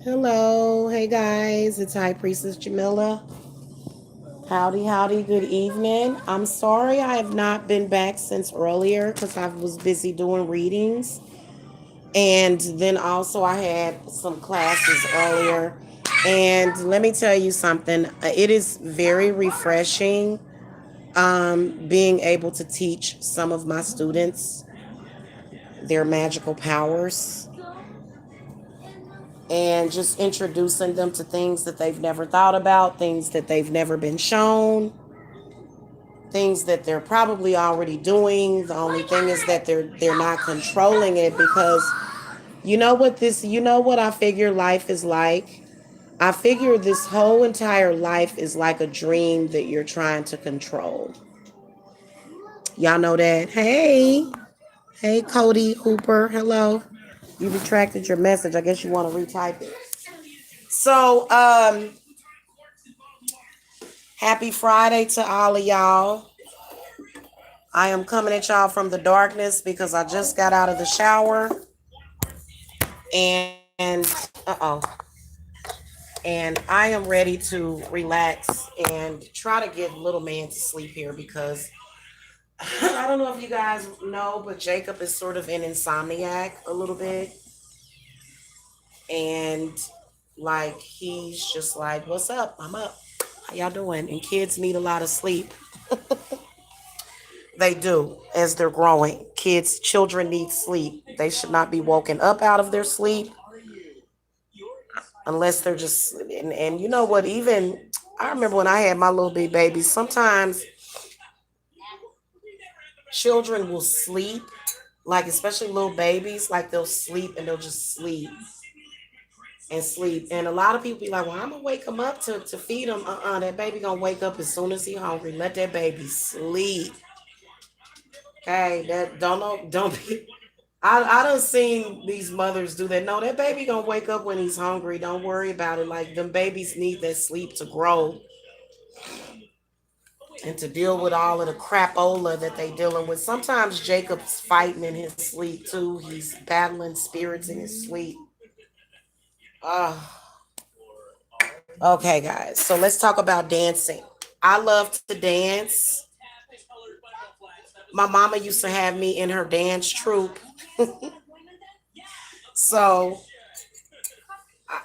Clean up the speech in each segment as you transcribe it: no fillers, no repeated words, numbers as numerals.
Hello, hey guys, it's High Priestess Jamila. Howdy, howdy, good evening. I'm sorry I have not been back since earlier because I was busy doing readings. And then also I had some classes earlier. And let me tell you something, it is very refreshing being able to teach some of my students their magical powers and just introducing them to things that they've never thought about, things that they've never been shown, things that they're probably already doing. The only thing is that they're not controlling it because you know what I figure life is like? I figure this whole entire life is like a dream that you're trying to control. Y'all know that? Hey. Hey Cody Hooper. Hello. You retracted your message. I guess you want to retype it. So, happy Friday to all of y'all. I am coming at y'all from the darkness because I just got out of the shower and and I am ready to relax and try to get little man to sleep here because I don't know if you guys know, but Jacob is sort of an insomniac a little bit. And like he's just like, "What's up? I'm up. How y'all doing?" And kids need a lot of sleep. They do as they're growing. Children need sleep. They should not be woken up out of their sleep unless they're just. And you know what? Even I remember when I had my little big babies. Sometimes children will sleep, like especially little babies, like they'll sleep and they'll just sleep and sleep. And a lot of people be like, "Well, I'm gonna wake them up to feed them." That baby gonna wake up as soon as he hungry. Let that baby sleep. Okay, that don't know, don't be. I done seen these mothers do that. No, that baby gonna wake up when he's hungry. Don't worry about it. Like them babies need that sleep to grow and to deal with all of the crapola that they dealing with. Sometimes Jacob's fighting in his sleep too. He's battling spirits in his sleep. Uh, okay, guys. So let's talk about dancing. I love to dance. My mama used to have me in her dance troupe. So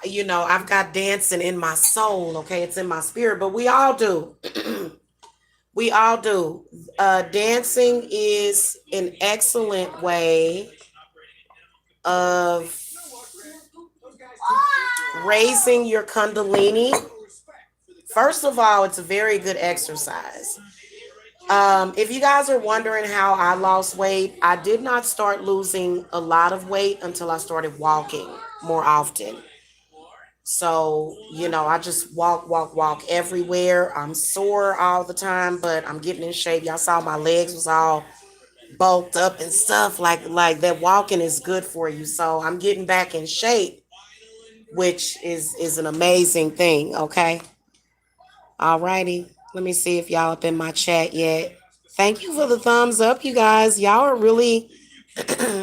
I've got dancing in my soul. Okay, it's in my spirit, but we all do. We all do. Dancing is an excellent way of raising your kundalini. First of all, it's a very good exercise. If you guys are wondering how I lost weight, I did not start losing a lot of weight until I started walking more often. So, I just walk everywhere. I'm sore all the time, but I'm getting in shape. Y'all saw my legs was all bulked up and stuff. Like that walking is good for you. So I'm getting back in shape, which is an amazing thing. Okay. All righty. Let me see if y'all up in my chat yet. Thank you for the thumbs up, you guys. Y'all are really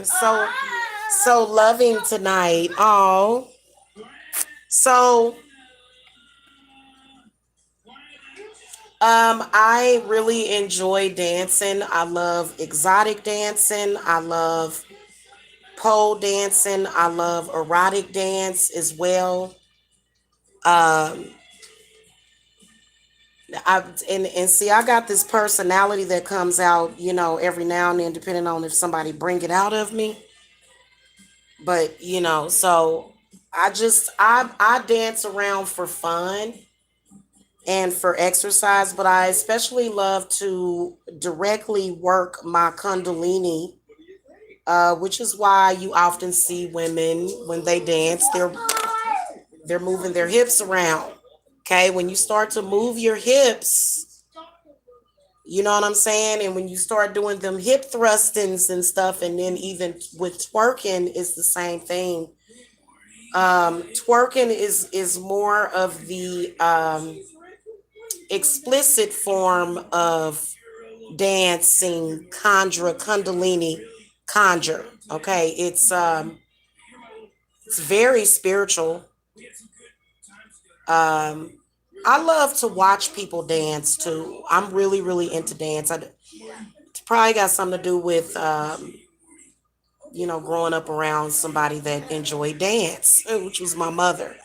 so loving tonight. Oh, so I really enjoy dancing. I love exotic dancing. I love pole dancing. I love erotic dance as well. Um, and see, I got this personality that comes out, every now and then, depending on if somebody bring it out of me. But so I dance around for fun and for exercise, but I especially love to directly work my kundalini, which is why you often see women when they dance, they're moving their hips around. Okay, when you start to move your hips, you know what I'm saying, and when you start doing them hip thrustings and stuff, and then even with twerking, it's the same thing. Twerking is more of the explicit form of dancing kundalini conjure. Okay, it's very spiritual. Um, I love to watch people dance too. I'm really, really into dance. It's probably got something to do with, growing up around somebody that enjoyed dance, which was my mother.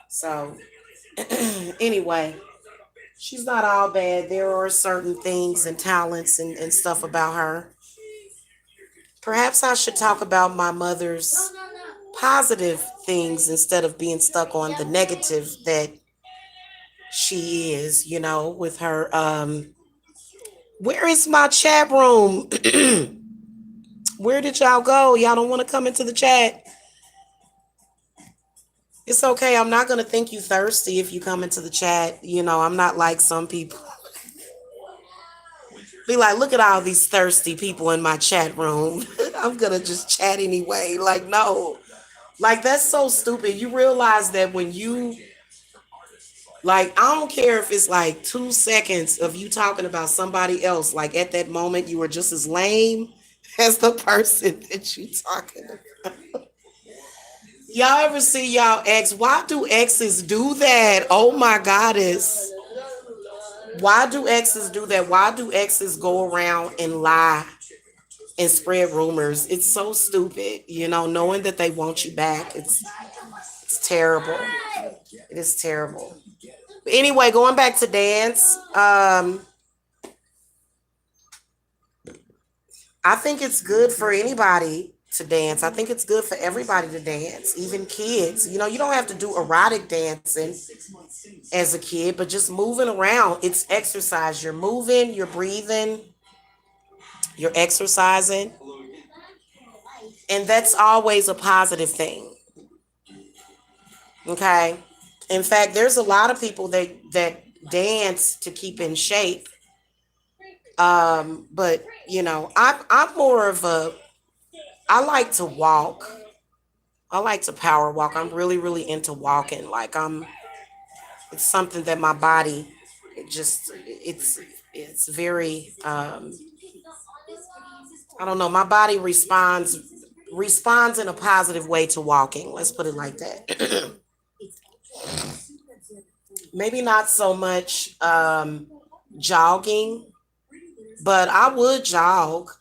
So, anyway, she's not all bad. There are certain things and talents and stuff about her. Perhaps I should talk about my mother's positive things instead of being stuck on the negative that she is, with her. Where is my chat room? Where did y'all go? Y'all don't want to come into the chat. It's okay. I'm not going to think you thirsty if you come into the chat. I'm not like some people. Be like, look at all these thirsty people in my chat room. I'm going to just chat anyway. Like, no. Like, that's so stupid. You realize that when you, like, I don't care if it's like 2 seconds of you talking about somebody else. Like, at that moment, you were just as lame as the person that you talking about. Y'all ever see y'all ex? Why do exes do that? Oh my goddess. Why do exes do that? Why do exes go around and lie and spread rumors? It's so stupid, knowing that they want you back. It's terrible. It is terrible. But anyway, going back to dance, I think it's good for anybody to dance. I think it's good for everybody to dance, even kids. You don't have to do erotic dancing as a kid, but just moving around, it's exercise. You're moving, you're breathing, you're exercising, and that's always a positive thing. Okay? In fact, there's a lot of people that dance to keep in shape. But I'm more of a I like to walk. I like to power walk. I'm really, really into walking. Like it's something that my body, it's very, I don't know, my body responds in a positive way to walking. Let's put it like that. Maybe not so much jogging, but I would jog.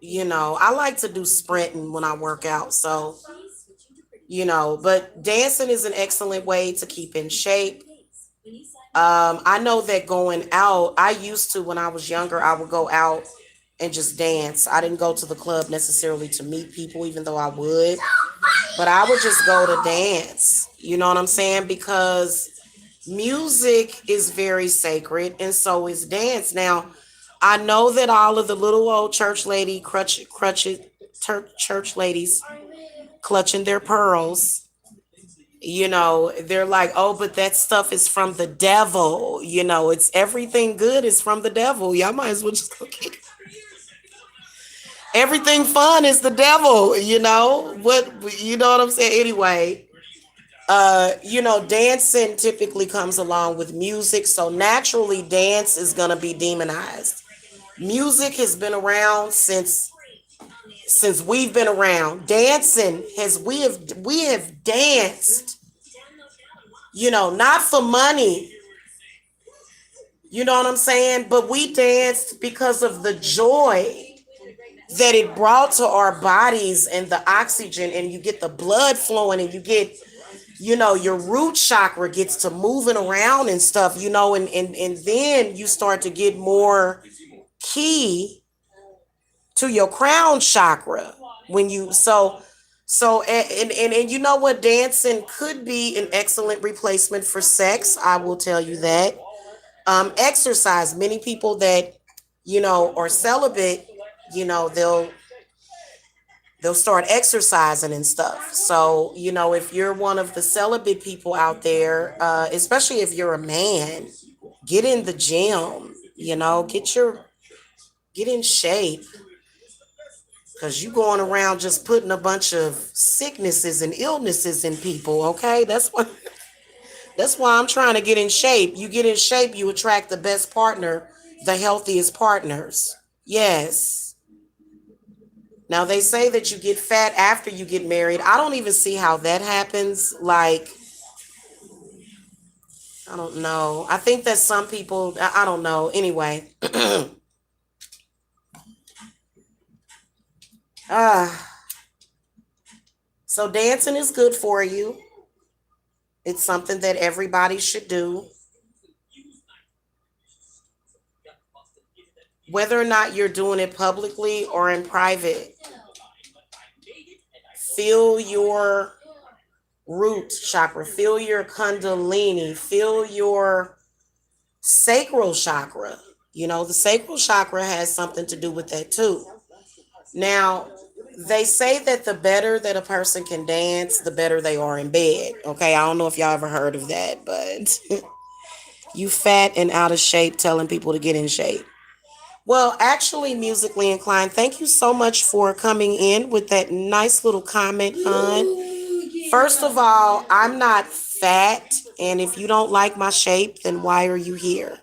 I like to do sprinting when I work out. So, but dancing is an excellent way to keep in shape. I know that going out, I used to, when I was younger, I would go out and just dance. I didn't go to the club necessarily to meet people, even though I would, but I would just go to dance. You know what I'm saying? Because music is very sacred, and so is dance. Now, I know that all of the little old church ladies clutching their pearls, they're like, oh, but that stuff is from the devil. It's everything good is from the devil. Y'all might as well just go get it. Everything fun is the devil. What I'm saying? Anyway, dancing typically comes along with music, so naturally dance is gonna be demonized. Music has been around since we've been around. Dancing has we have danced, not for money, you know what I'm saying? But we danced because of the joy that it brought to our bodies and the oxygen, and you get the blood flowing, and you get, your root chakra gets to moving around and stuff, and then you start to get more key to your crown chakra when you and you know what, dancing could be an excellent replacement for sex. I will tell you that. Exercise, many people that are celibate, they'll start exercising and stuff. So if you're one of the celibate people out there, especially if you're a man, get in the gym, get in shape, because you going around just putting a bunch of sicknesses and illnesses in people. Okay, that's why I'm trying to get in shape. You get in shape, you attract the best partner the healthiest partners. Yes. Now they say that you get fat after you get married. I don't even see how that happens. Like, I don't know. I think that some people, I don't know. Anyway. uh, so dancing is good for you. It's something that everybody should do. Whether or not you're doing it publicly or in private, feel your root chakra, feel your kundalini, feel your sacral chakra. You know, the sacral chakra has something to do with that too. Now, they say that the better that a person can dance, the better they are in bed. Okay, I don't know if y'all ever heard of that, but you fat and out of shape telling people to get in shape. Well, actually, musically inclined, thank you so much for coming in with that nice little comment, hon. First of all, I'm not fat, and if you don't like my shape, then why are you here?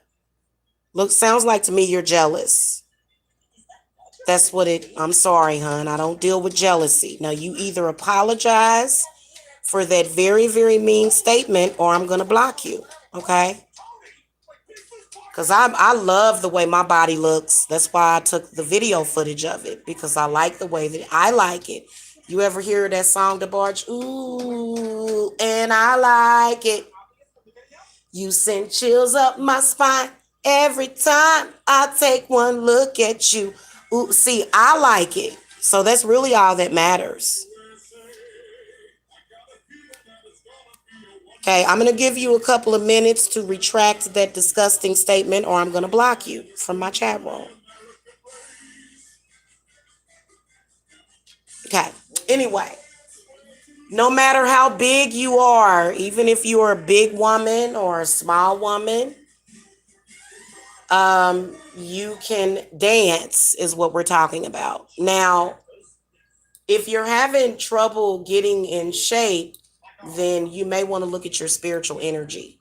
Look, sounds like to me you're jealous. That's what it, I'm sorry, hon. I don't deal with jealousy. Now, you either apologize for that very, very mean statement, or I'm going to block you, okay? Because I love the way my body looks. That's why I took the video footage of it, because I like the way that I like it. You ever hear that song, DeBarge? Ooh, and I like it. You send chills up my spine every time I take one look at you. Ooh, see, I like it. So that's really all that matters. Okay, I'm going to give you a couple of minutes to retract that disgusting statement, or I'm going to block you from my chat room. Okay, anyway, no matter how big you are, even if you are a big woman or a small woman, you can dance, is what we're talking about. Now, if you're having trouble getting in shape, then you may want to look at your spiritual energy.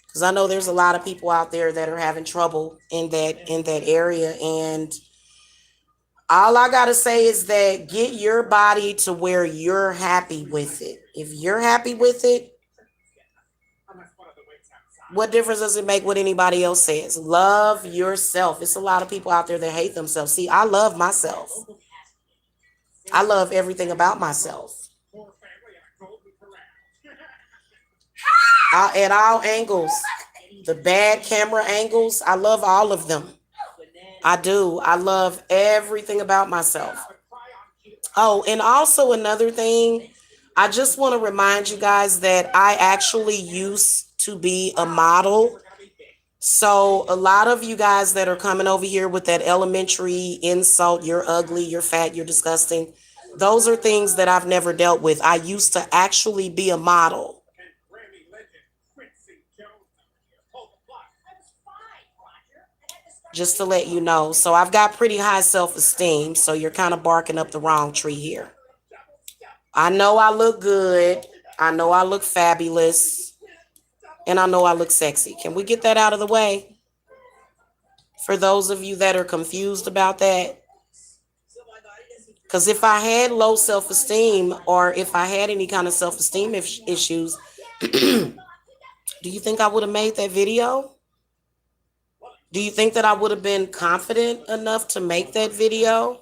Because I know there's a lot of people out there that are having trouble in that area, and all I gotta say is that get your body to where you're happy with it. If you're happy with it, what difference does it make what anybody else says? Love yourself. It's a lot of people out there that hate themselves. See, I love myself. I love everything about myself. At all angles. The bad camera angles, I love all of them. I do. I love everything about myself. Oh, and also another thing, I just want to remind you guys that I actually used to be a model. So a lot of you guys that are coming over here with that elementary insult, you're ugly, you're fat, you're disgusting. Those are things that I've never dealt with. I used to actually be a model. Just to let you know. So I've got pretty high self-esteem. So you're kind of barking up the wrong tree here. I know I look good. I know I look fabulous. And I know I look sexy. Can we get that out of the way? For those of you that are confused about that. Because if I had low self-esteem, or if I had any kind of self-esteem issues, do you think I would have made that video? Do you think that I would have been confident enough to make that video?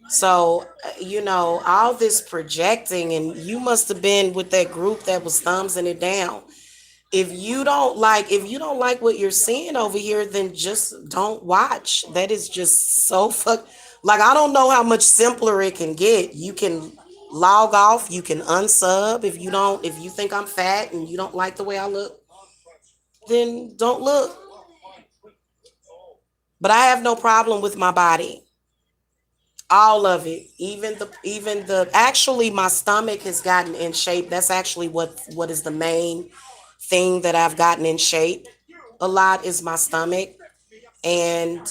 So, all this projecting, and you must have been with that group that was thumbsing it down. If you don't like what you're seeing over here, then just don't watch. That is just so fuck. Like, I don't know how much simpler it can get. You can log off, you can unsub. If you think I'm fat and you don't like the way I look, then don't look. But I have no problem with my body. All of it. Even the actually my stomach has gotten in shape. That's actually what is the main thing that I've gotten in shape a lot, is my stomach. And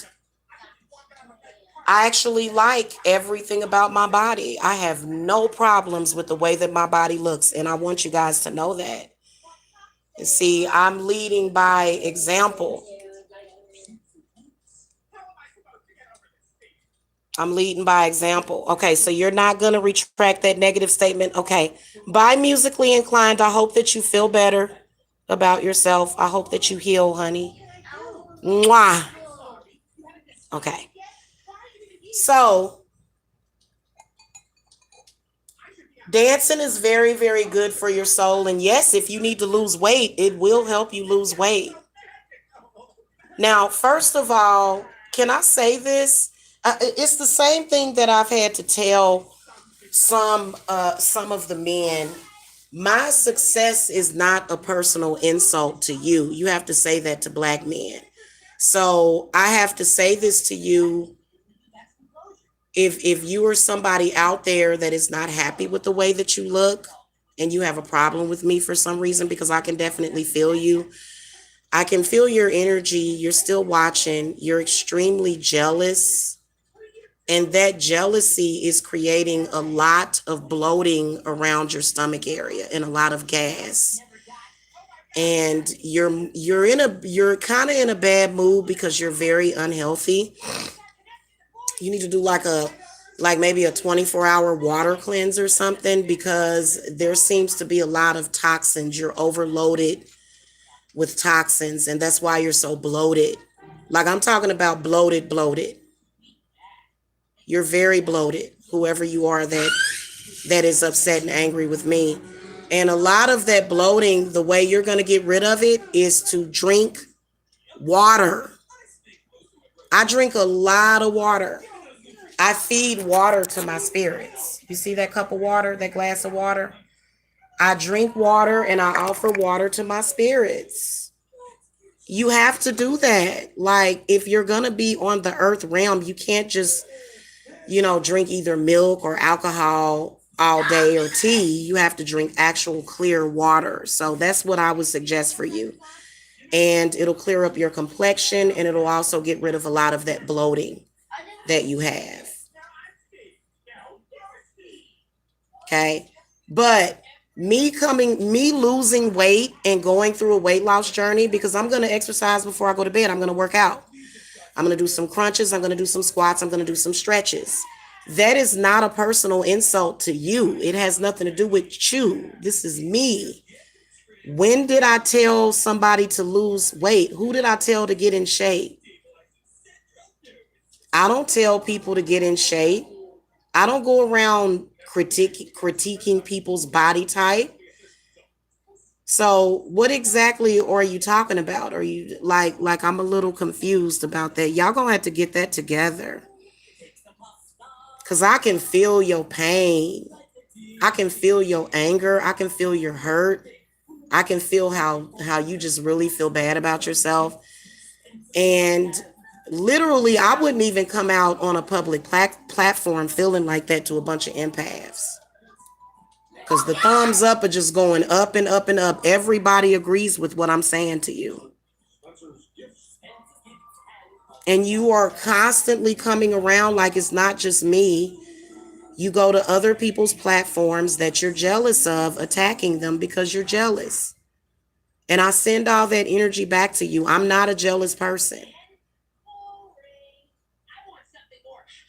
I actually like everything about my body. I have no problems with the way that my body looks, and I want you guys to know that. See, I'm leading by example. I'm leading by example. Okay, so you're not going to retract that negative statement. Okay. Bye, musically inclined. I hope that you feel better about yourself. I hope that you heal, honey. Mwah. Okay. So, dancing is very, very good for your soul. And yes, if you need to lose weight, it will help you lose weight. Now, first of all, can I say this? It's the same thing that I've had to tell some of the men. My success is not a personal insult to you. You have to say that to black men. So I have to say this to you. If you are somebody out there that is not happy with the way that you look and you have a problem with me for some reason, because I can definitely feel you. I can feel your energy. You're still watching. You're extremely jealous. And that jealousy is creating a lot of bloating around your stomach area and a lot of gas. And you're kind of in a bad mood because you're very unhealthy. You need to do like maybe a 24-hour water cleanse or something, because there seems to be a lot of toxins. You're overloaded with toxins, and that's why you're so bloated. Like, I'm talking about bloated, bloated. You're very bloated, whoever you are that is upset and angry with me. And a lot of that bloating, the way you're going to get rid of it is to drink water. I drink a lot of water. I feed water to my spirits. You see that cup of water, that glass of water? I drink water and I offer water to my spirits. You have to do that. Like, if you're going to be on the earth realm, you can't just, drink either milk or alcohol all day or tea. You have to drink actual clear water. So that's what I would suggest for you. And it'll clear up your complexion, and it'll also get rid of a lot of that bloating that you have. Okay. But me losing weight and going through a weight loss journey, because I'm going to exercise before I go to bed. I'm going to work out. I'm going to do some crunches. I'm going to do some squats. I'm going to do some stretches. That is not a personal insult to you. It has nothing to do with you. This is me. When did I tell somebody to lose weight? Who did I tell to get in shape? I don't tell people to get in shape. I don't go around critiquing people's body type. So what exactly are you talking about? Are you like I'm a little confused about that. Y'all gonna have to get that together. Cause I can feel your pain. I can feel your anger. I can feel your hurt. I can feel how you just really feel bad about yourself. And literally, I wouldn't even come out on a public platform feeling like that to a bunch of empaths. Because the thumbs up are just going up and up and up. Everybody agrees with what I'm saying to you. And you are constantly coming around like it's not just me. You go to other people's platforms that you're jealous of, attacking them because you're jealous. And I send all that energy back to you. I'm not a jealous person.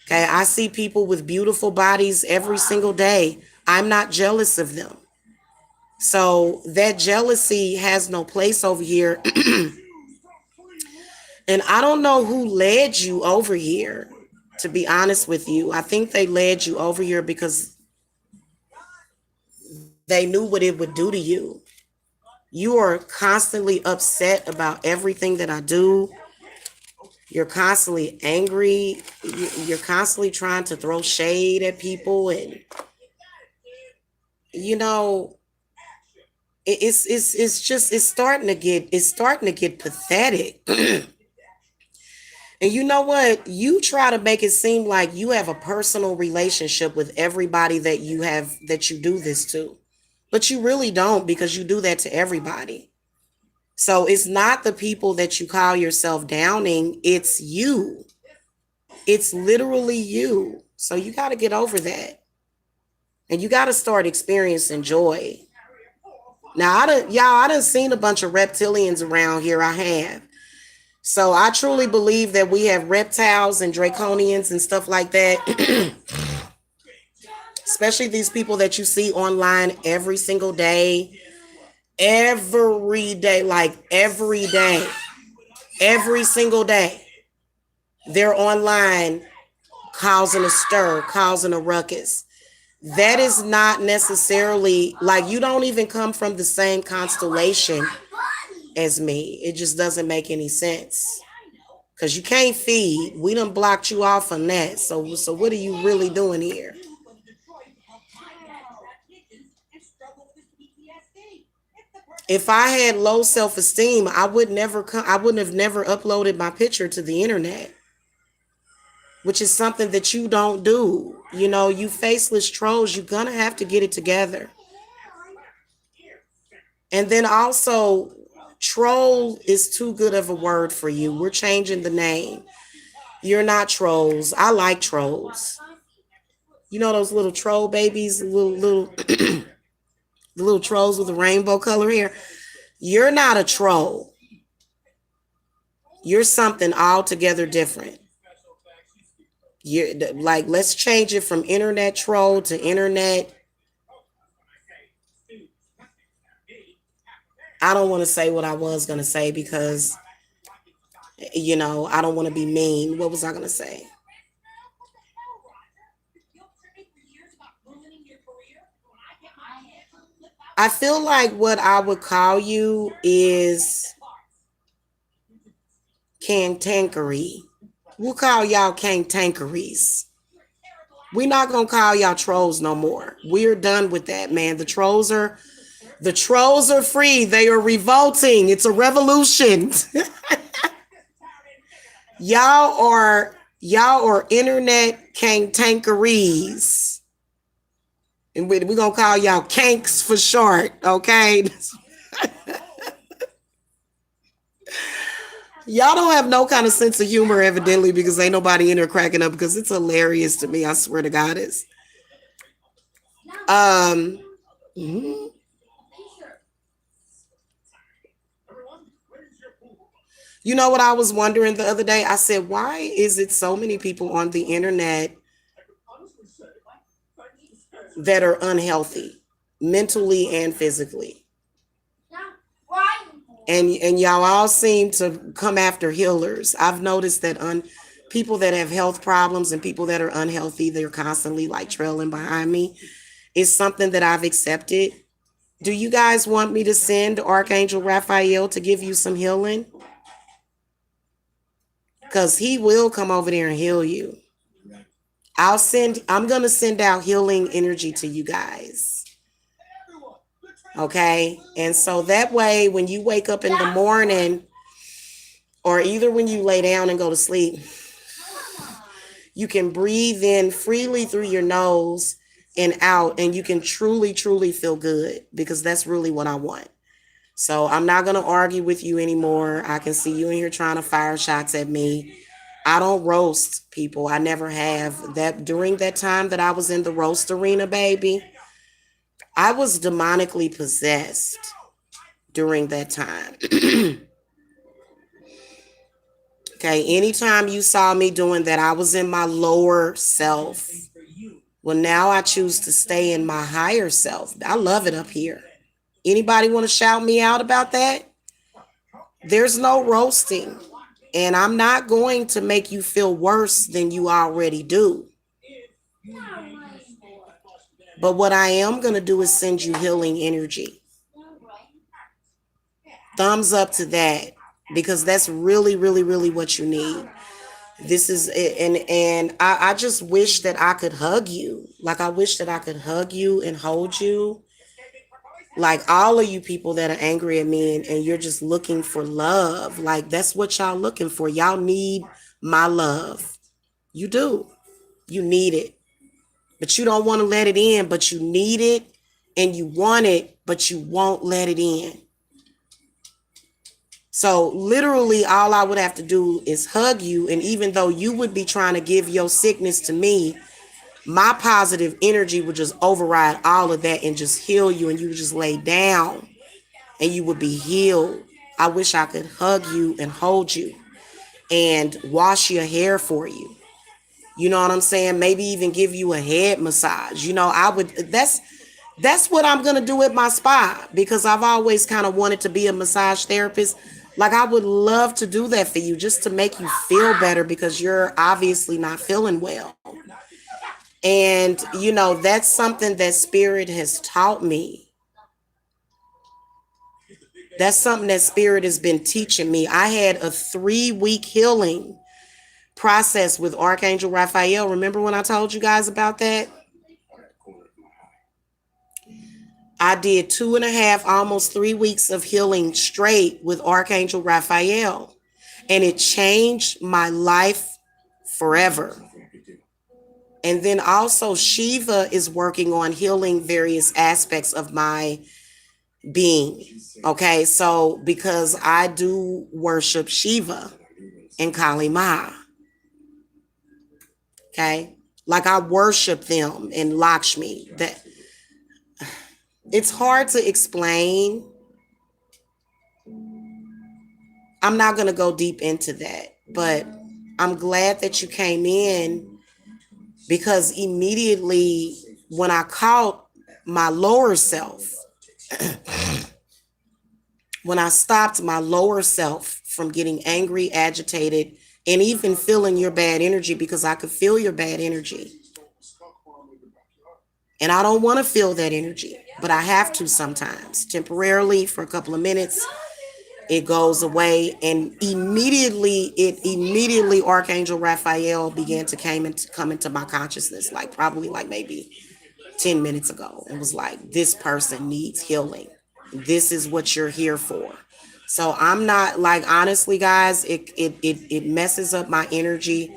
Okay, I see people with beautiful bodies every single day. I'm not jealous of them. So that jealousy has no place over here. And I don't know who led you over here, to be honest with you. I think they led you over here because they knew what it would do to you. You are constantly upset about everything that I do. You're constantly angry. You're constantly trying to throw shade at people. And, you know, it's starting to get pathetic. And you know what? You try to make it seem like you have a personal relationship with everybody that you do this to. But you really don't, because you do that to everybody. So it's not the people that you call yourself downing, it's you. It's literally you. So you got to get over that. And you got to start experiencing joy. Now I done seen a bunch of reptilians around here. I have. So I truly believe that we have reptiles and draconians and stuff like that. Especially these people that you see online every single day. Every day, like every day, every single day. They're online causing a stir, causing a ruckus. That is not necessarily like you don't even come from the same constellation as me. It just doesn't make any sense. Cause you can't feed. We done blocked you off on that. So what are you really doing here? If I had low self-esteem, I wouldn't have never uploaded my picture to the internet, which is something that you don't do. You know, you faceless trolls, you're gonna have to get it together. And then also, troll is too good of a word for you. We're changing the name. You're not trolls. I like trolls. You know those little troll babies, little the little trolls with the rainbow color hair. You're not a troll. You're something altogether different. You're like, let's change it from internet troll to internet. I don't want to say what I was gonna say because I don't want to be mean. What was I gonna say? I feel like what I would call you is cantankery. We'll call y'all cantankeries. We're not gonna call y'all trolls no more. We're done with that, man. The trolls are free. They are revolting. It's a revolution. y'all are internet cantankeries. And we're gonna call y'all kanks for short, okay? Y'all don't have no kind of sense of humor, evidently, because ain't nobody in there cracking up because it's hilarious to me. I swear to God, it's. Um, mhm. You know what I was wondering the other day? I said, why is it so many people on the internet that are unhealthy, mentally and physically? And y'all all seem to come after healers. I've noticed that people that have health problems and people that are unhealthy, they're constantly like trailing behind me. It's something that I've accepted. Do you guys want me to send Archangel Raphael to give you some healing? Because he will come over there and heal you. I'm gonna send out healing energy to you guys. Okay. And so that way when you wake up in the morning, or either when you lay down and go to sleep, you can breathe in freely through your nose and out, and you can truly, truly feel good, because that's really what I want. So I'm not going to argue with you anymore. I can see you in here trying to fire shots at me. I don't roast people. I never have. That during that time that I was in the roast arena, baby, I was demonically possessed during that time. Okay, anytime you saw me doing that, I was in my lower self. Well, now I choose to stay in my higher self. I love it up here. Anybody want to shout me out about that? There's no roasting. And I'm not going to make you feel worse than you already do. But what I am going to do is send you healing energy. Thumbs up to that, because that's really, really, really what you need. This is it. And I just wish that I could hug you. Like, I wish that I could hug you and hold you. Like, all of you people that are angry at me, and you're just looking for love. Like, that's what y'all looking for. Y'all need my love. You do. You need it. But you don't want to let it in, but you need it, and you want it, but you won't let it in. So literally all I would have to do is hug you. And even though you would be trying to give your sickness to me, my positive energy would just override all of that and just heal you, and you would just lay down and you would be healed. I wish I could hug you and hold you and wash your hair for you. You know what I'm saying? Maybe even give you a head massage. I would that's what I'm going to do at my spa, because I've always kind of wanted to be a massage therapist. Like, I would love to do that for you, just to make you feel better, because you're obviously not feeling well. And that's something that spirit has taught me. That's something that spirit has been teaching me. I had a 3-week healing process with Archangel Raphael. Remember when I told you guys about that? I did 2.5, almost 3 weeks of healing straight with Archangel Raphael. And it changed my life forever. And then also Shiva is working on healing various aspects of my being. Okay, so because I do worship Shiva and Kali Ma. Okay, like I worship them and Lakshmi. That it's hard to explain. I'm not going to go deep into that, but I'm glad that you came in, because immediately when I caught my lower self, when I stopped my lower self from getting angry, agitated, and even feeling your bad energy, because I could feel your bad energy. And I don't want to feel that energy, but I have to sometimes, temporarily, for a couple of minutes. It goes away, and immediately Archangel Raphael began to come into my consciousness, like probably like maybe 10 minutes ago, and was like, this person needs healing. This is what you're here for. So I'm not, like, honestly, guys, it messes up my energy.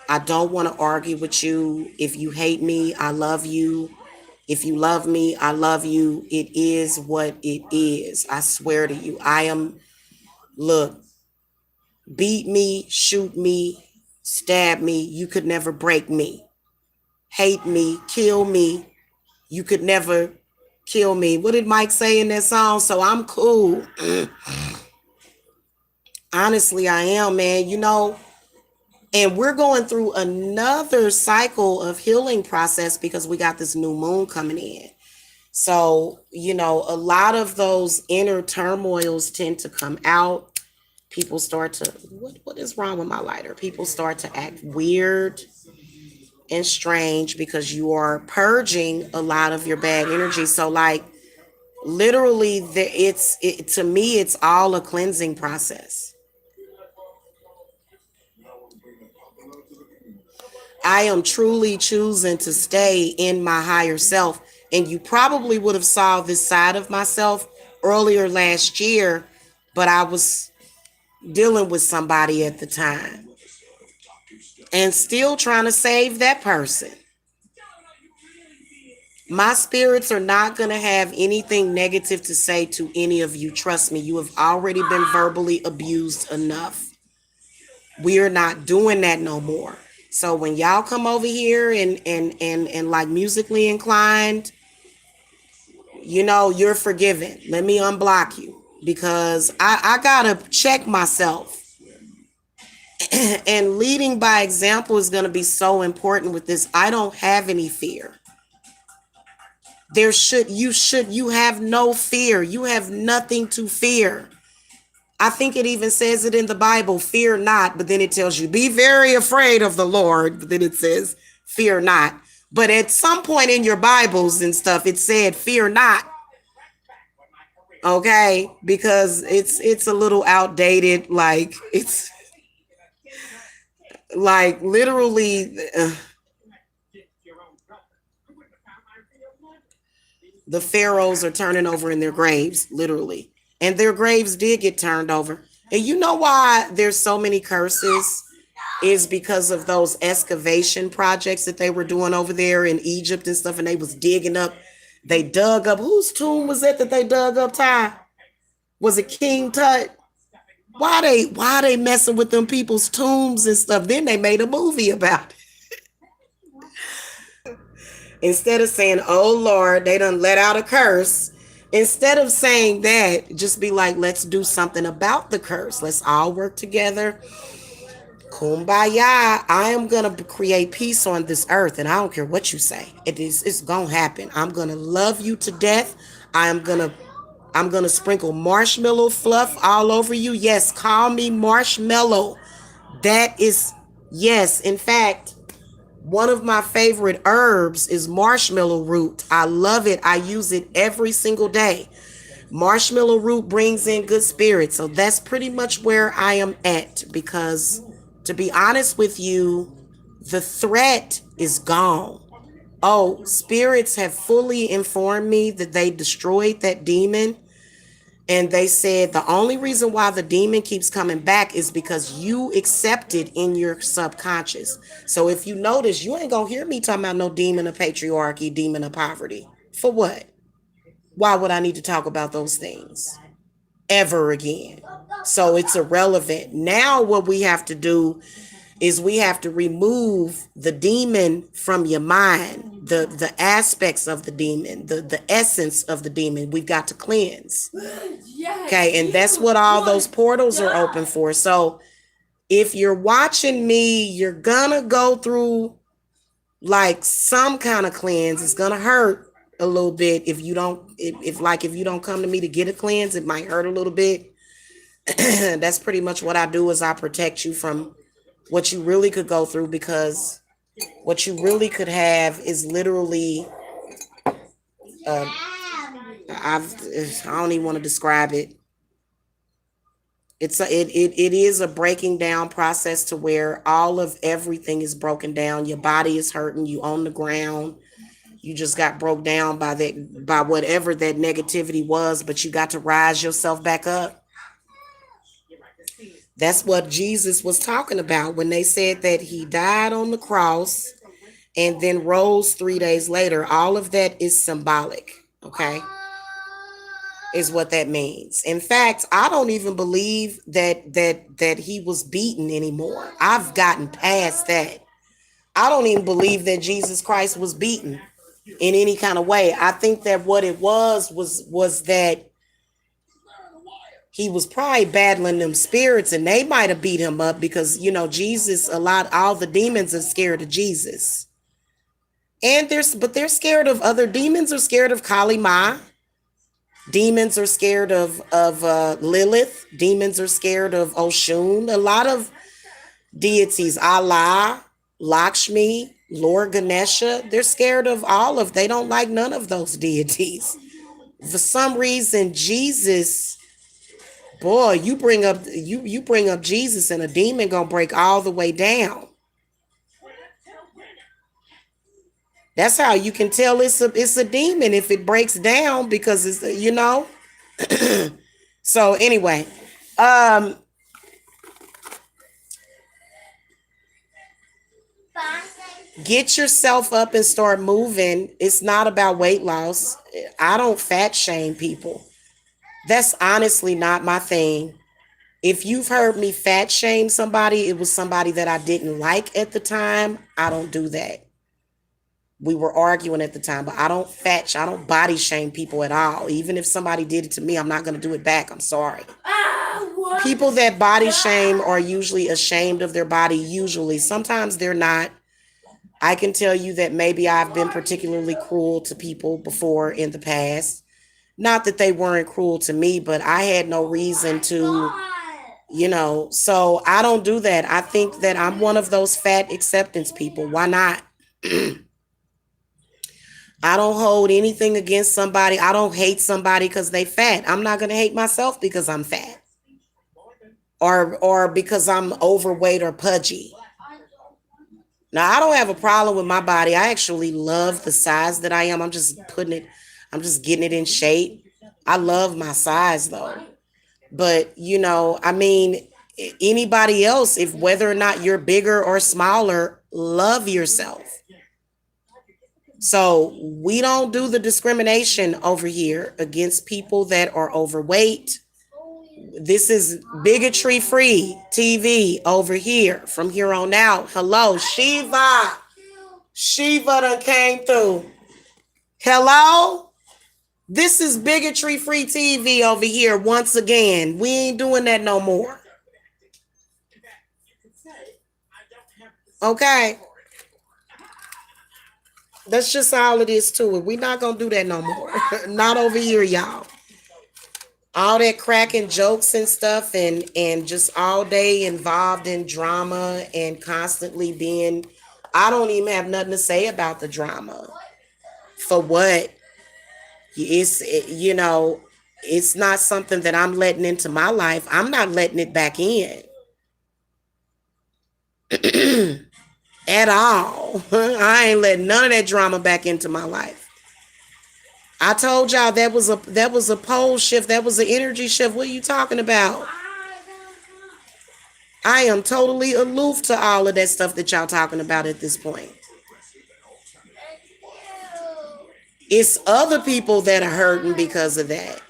I don't want to argue with you. If you hate me, I love you. If you love me, I love you. It is what it is. I swear to you. Look, beat me, shoot me, stab me. You could never break me. Hate me, kill me. You could never kill me. What did Mike say in that song? So I'm cool. Honestly, I am, man. And we're going through another cycle of healing process, because we got this new moon coming in. So, a lot of those inner turmoils tend to come out. People start to, what is wrong with my lighter? People start to act weird and strange, because you are purging a lot of your bad energy. So, like, literally, to me, it's all a cleansing process. I am truly choosing to stay in my higher self. And you probably would have saw this side of myself earlier last year, but I was dealing with somebody at the time and still trying to save that person. My spirits are not going to have anything negative to say to any of you. Trust me, you have already been verbally abused enough. We are not doing that no more. So when y'all come over here and like musically inclined, you're forgiven. Let me unblock you, because I gotta check myself. And leading by example is going to be so important with this. I don't have any fear. You have no fear. You have nothing to fear. I think it even says it in the Bible, fear not, but then it tells you, be very afraid of the Lord. But then it says, fear not. But at some point in your Bibles and stuff, it said, fear not. Okay, because it's a little outdated. Like, it's like literally the pharaohs are turning over in their graves, literally. And their graves did get turned over. And you know why there's so many curses? Is because of those excavation projects that they were doing over there in Egypt and stuff, and they was digging up. They dug up, whose tomb was it that they dug up, Ty? Was it King Tut? Why they messing with them people's tombs and stuff? Then they made a movie about it. Instead of saying, oh Lord, they done let out a curse, Instead of saying that, just be like, let's do something about the curse. Let's all work together. Kumbaya. I am gonna create peace on this earth, and I don't care what you say. It's gonna happen. I'm gonna love you to death. I'm gonna sprinkle marshmallow fluff all over you. Yes, call me marshmallow. That is, yes. In fact, one of my favorite herbs is marshmallow root. I love it. I use it every single day. Marshmallow root brings in good spirits. So that's pretty much where I am at, because to be honest with you, the threat is gone. Oh, spirits have fully informed me that they destroyed that demon. And they said the only reason why the demon keeps coming back is because you accept it in your subconscious. So if you notice, you ain't gonna hear me talking about no demon of patriarchy, demon of poverty. For what? Why would I need to talk about those things ever again? So it's irrelevant. Now what we have to do is we have to remove the demon from your mind, the aspects of the demon, the essence of the demon. We've got to cleanse. Okay, and that's what all those portals are open for. So if you're watching me, you're gonna go through like some kind of cleanse. It's gonna hurt a little bit if you don't, if you don't come to me to get a cleanse, it might hurt a little bit. That's pretty much what I do, is I protect you from what you really could go through, because what you really could have is literally uh, I don't even want to describe it. It is a breaking down process to where all of everything is broken down. Your body is hurting, you on the ground. You just got broke down by that, by whatever that negativity was, but you got to rise yourself back up. That's what Jesus was talking about when they said that he died on the cross and then rose 3 days later. All of that is symbolic, okay? Is what that means. In fact, I don't even believe that he was beaten anymore. I've gotten past that. I don't even believe that Jesus Christ was beaten in any kind of way. I think that what it was that he was probably battling them spirits, and they might have beat him up, because Jesus, all the demons are scared of Jesus. And they're scared of other demons, are scared of Kali Ma. Demons are scared of Lilith. Demons are scared of Oshun. A lot of deities, Allah, Lakshmi, Lord Ganesha, they're scared of all of. They don't like none of those deities. For some reason, Jesus, boy, you bring up Jesus, and a demon gonna break all the way down. That's how you can tell it's a demon, if it breaks down, because it's. So anyway, um, get yourself up and start moving. It's not about weight loss. I don't fat shame people. That's honestly not my thing. If you've heard me fat shame somebody, it was somebody that I didn't like at the time. I don't do that. We were arguing at the time, but I don't body shame people at all. Even if somebody did it to me, I'm not going to do it back. I'm sorry. People that body shame are usually ashamed of their body. Usually, sometimes they're not. I can tell you that maybe I've been particularly cruel to people before in the past. Not that they weren't cruel to me, but I had no reason to, so I don't do that. I think that I'm one of those fat acceptance people. Why not? I don't hold anything against somebody. I don't hate somebody because they fat. I'm not going to hate myself because I'm fat, or because I'm overweight or pudgy. Now, I don't have a problem with my body. I actually love the size that I am. I'm just getting it in shape. I love my size though. But, I mean, anybody else, if whether or not you're bigger or smaller, love yourself. So we don't do the discrimination over here against people that are overweight. This is bigotry free TV over here from here on out. Hello, Shiva. Shiva done came through. Hello? This is bigotry free TV over here once again. We ain't doing that no more. Okay? That's just all it is to it. We're not gonna do that no more. Not over here, y'all. All that cracking jokes and stuff and just all day involved in drama and constantly being I don't even have nothing to say about the drama. For what? It's it's not something that I'm letting into my life. I'm not letting it back in at all. I ain't letting none of that drama back into my life. I told y'all that was a pole shift. That was an energy shift. What are you talking about? I am totally aloof to all of that stuff that y'all talking about at this point. It's other people that are hurting because of that.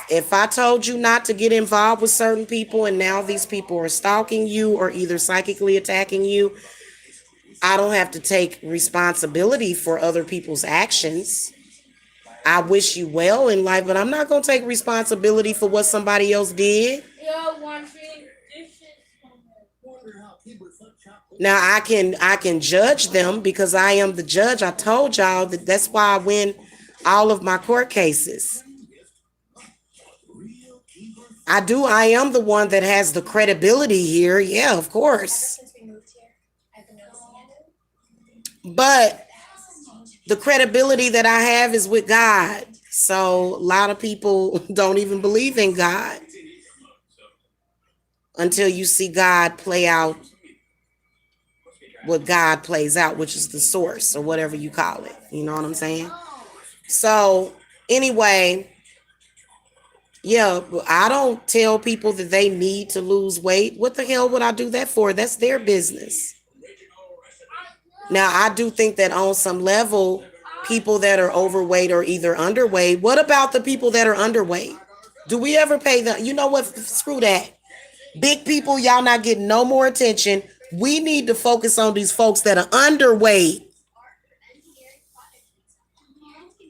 If I told you not to get involved with certain people and now these people are stalking you or either psychically attacking you, I don't have to take responsibility for other people's actions. I wish you well in life, but I'm not going to take responsibility for what somebody else did. Now I can judge them because I am the judge. I told y'all that's why I win all of my court cases. I do. I am the one that has the credibility here. Yeah, of course. But the credibility that I have is with God. So a lot of people don't even believe in God until you see God play out what God plays out, which is the source or whatever you call it. You know what I'm saying? So anyway, yeah, I don't tell people that they need to lose weight. What the hell would I do that for? That's their business. Now, I do think that on some level, people that are overweight or either underweight, what about the people that are underweight? Do we ever pay them? You know what? Screw that. Big people, y'all not getting no more attention. We need to focus on these folks that are underweight.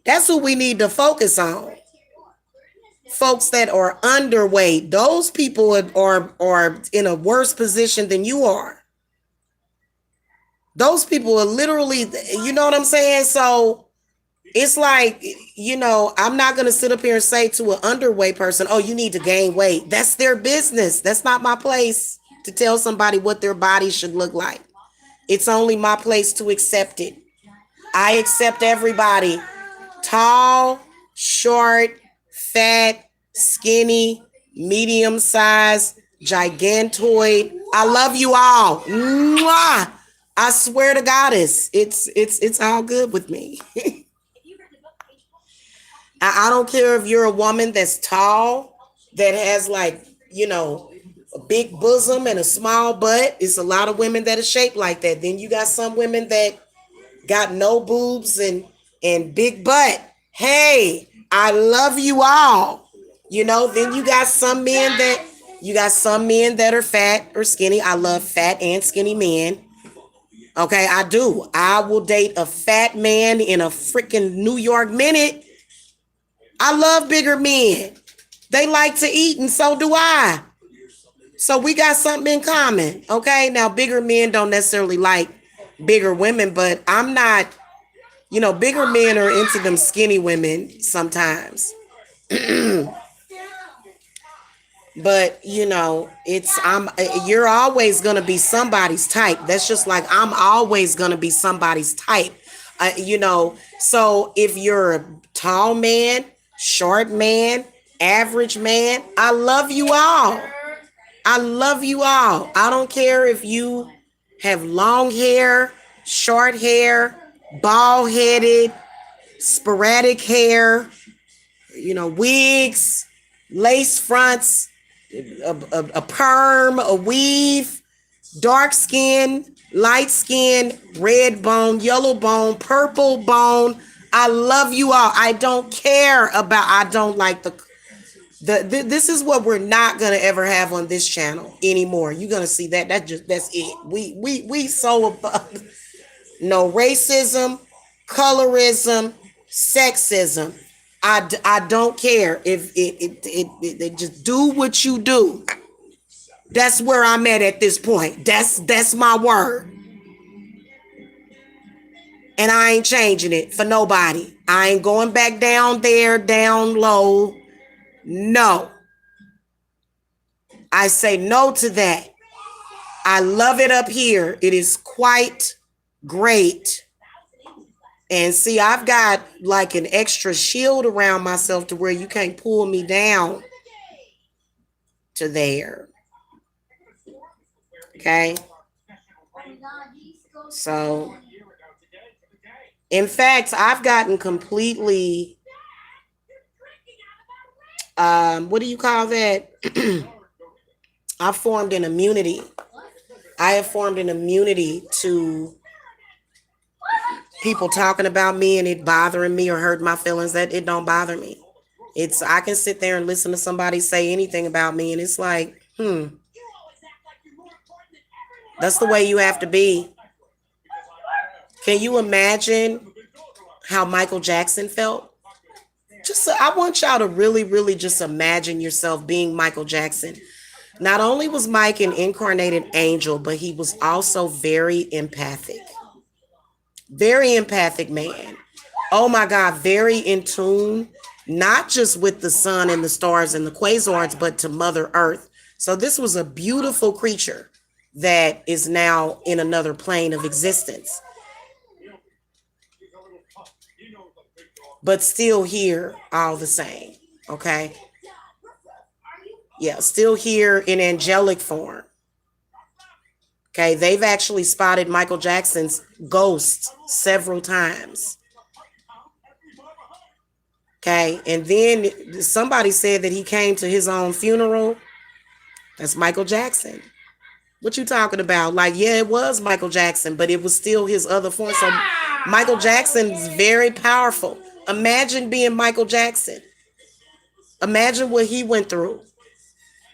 That's who we need to focus on. Folks that are underweight. Those people are in a worse position than you are. Those people are literally, you know what I'm saying? So it's like, I'm not going to sit up here and say to an underweight person, oh, you need to gain weight. That's their business. That's not my place to tell somebody what their body should look like. It's only my place to accept it. I accept everybody. Tall, short, fat, skinny, medium size, gigantoid. I love you all. Mwah! I swear to goddess, it's all good with me. I don't care if you're a woman that's tall, that has like, a big bosom and a small butt. It's a lot of women that are shaped like that. Then you got some women that got no boobs and big butt. Hey, I love you all. Then you got some men that are fat or skinny. I love fat and skinny men. Okay, I do. I will date a fat man in a freaking New York minute. I love bigger men. They like to eat, and so do I. So we got something in common. Okay, now bigger men don't necessarily like bigger women, but I'm not, bigger men are into them skinny women sometimes. But you're always gonna be somebody's type. That's just like I'm always gonna be somebody's type. So if you're a tall man, short man, average man, I love you all. I love you all. I don't care if you have long hair, short hair, bald headed, sporadic hair, wigs, lace fronts, a perm, a weave, dark skin, light skin, red bone, yellow bone, purple bone. I love you all. I don't care about, I don't like this is what we're not gonna ever have on this channel anymore. You're gonna see that's it. We so above no racism, colorism, sexism. I don't care if it just do what you do. That's where I'm at this point. That's my word. And I ain't changing it for nobody. I ain't going back down there, down low. No. I say no to that. I love it up here. It is quite great. And see, I've got like an extra shield around myself to where you can't pull me down to there. Okay. So, in fact, I've gotten completely, what do you call that? I formed an immunity. I have formed an immunity to people talking about me and it bothering me or hurting my feelings. That it don't bother me. I can sit there and listen to somebody say anything about me and it's like, that's the way you have to be. Can you imagine how Michael Jackson felt? I want y'all to really, really just imagine yourself being Michael Jackson. Not only was Mike an incarnated angel, but he was also very empathic. Very empathic man. Oh my God, very in tune, not just with the sun and the stars and the quasars, but to Mother Earth. So this was a beautiful creature that is now in another plane of existence. But still here all the same. Okay. Yeah, still here in angelic form. Okay, they've actually spotted Michael Jackson's ghost several times. Okay, and then somebody said that he came to his own funeral. That's Michael Jackson. What you talking about? Like, yeah, it was Michael Jackson, but it was still his other form. So Michael Jackson's very powerful. Imagine being Michael Jackson. Imagine what he went through,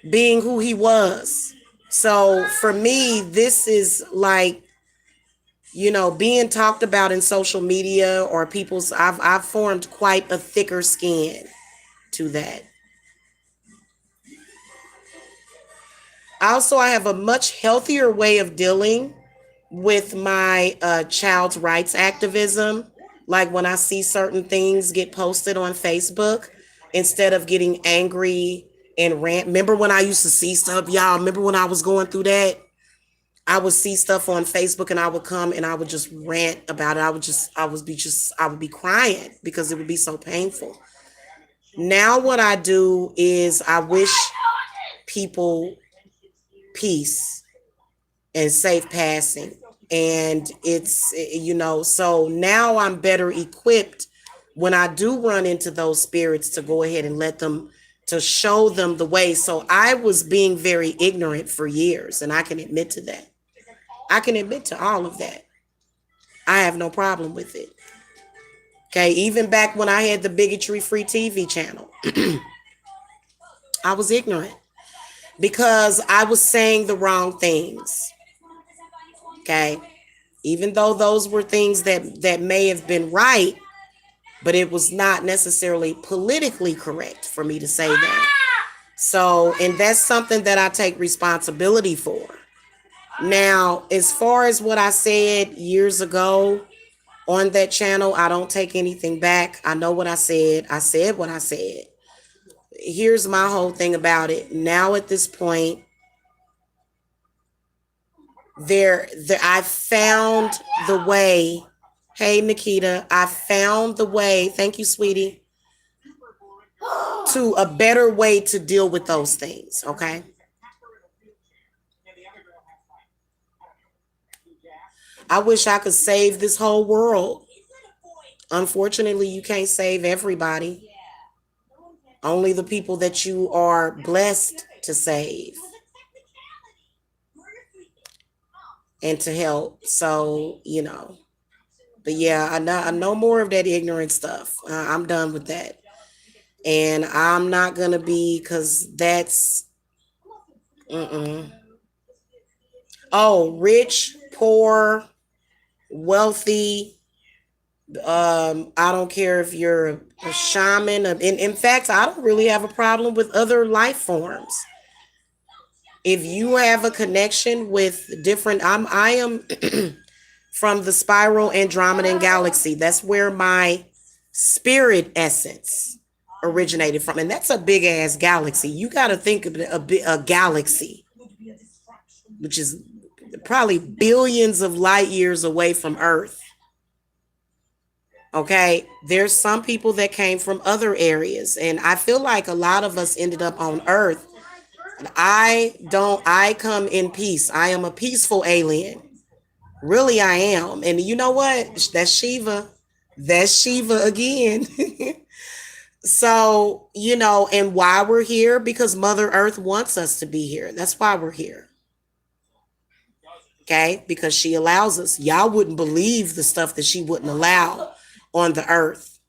being who he was. So for me, this is like, being talked about in social media or I've formed quite a thicker skin to that. Also, I have a much healthier way of dealing with my child's rights activism. Like when I see certain things get posted on Facebook, instead of getting angry and rant. Remember when I used to see stuff, y'all? Remember when I was going through that? I would see stuff on Facebook and I would come and I would just rant about it. I would be crying because it would be so painful. Now what I do is I wish people peace and safe passing. And so now I'm better equipped when I do run into those spirits to go ahead and to show them the way. So I was being very ignorant for years, and I can admit to that. I can admit to all of that. I have no problem with it. Okay, even back when I had the bigotry free TV channel, I was ignorant because I was saying the wrong things. Okay, even though those were things that may have been right, but it was not necessarily politically correct for me to say that. So, and that's something that I take responsibility for. Now, as far as what I said years ago on that channel, I don't take anything back. I know what I said. I said what I said. Here's my whole thing about it. Now at this point, I found the way. Hey, Nikita, I found the way. Thank you, sweetie. To a better way to deal with those things. Okay. I wish I could save this whole world. Unfortunately, you can't save everybody. Only the people that you are blessed to save and to help. So, but yeah, I know more of that ignorant stuff. I'm done with that. And I'm not going to be, because that's, oh, rich, poor, wealthy, I don't care if you're a shaman. In fact, I don't really have a problem with other life forms. If you have a connection with different, I am from the spiral Andromedan galaxy. That's where my spirit essence originated from, and that's a big ass galaxy. You got to think of a galaxy, which is probably billions of light years away from Earth. Okay, there's some people that came from other areas, and I feel like a lot of us ended up on Earth. I come in peace. I am a peaceful alien. Really, I am. And you know what? That's Shiva. That's Shiva again. So, and why we're here, because Mother Earth wants us to be here. That's why we're here. Okay? Because she allows us. Y'all wouldn't believe the stuff that she wouldn't allow on the earth.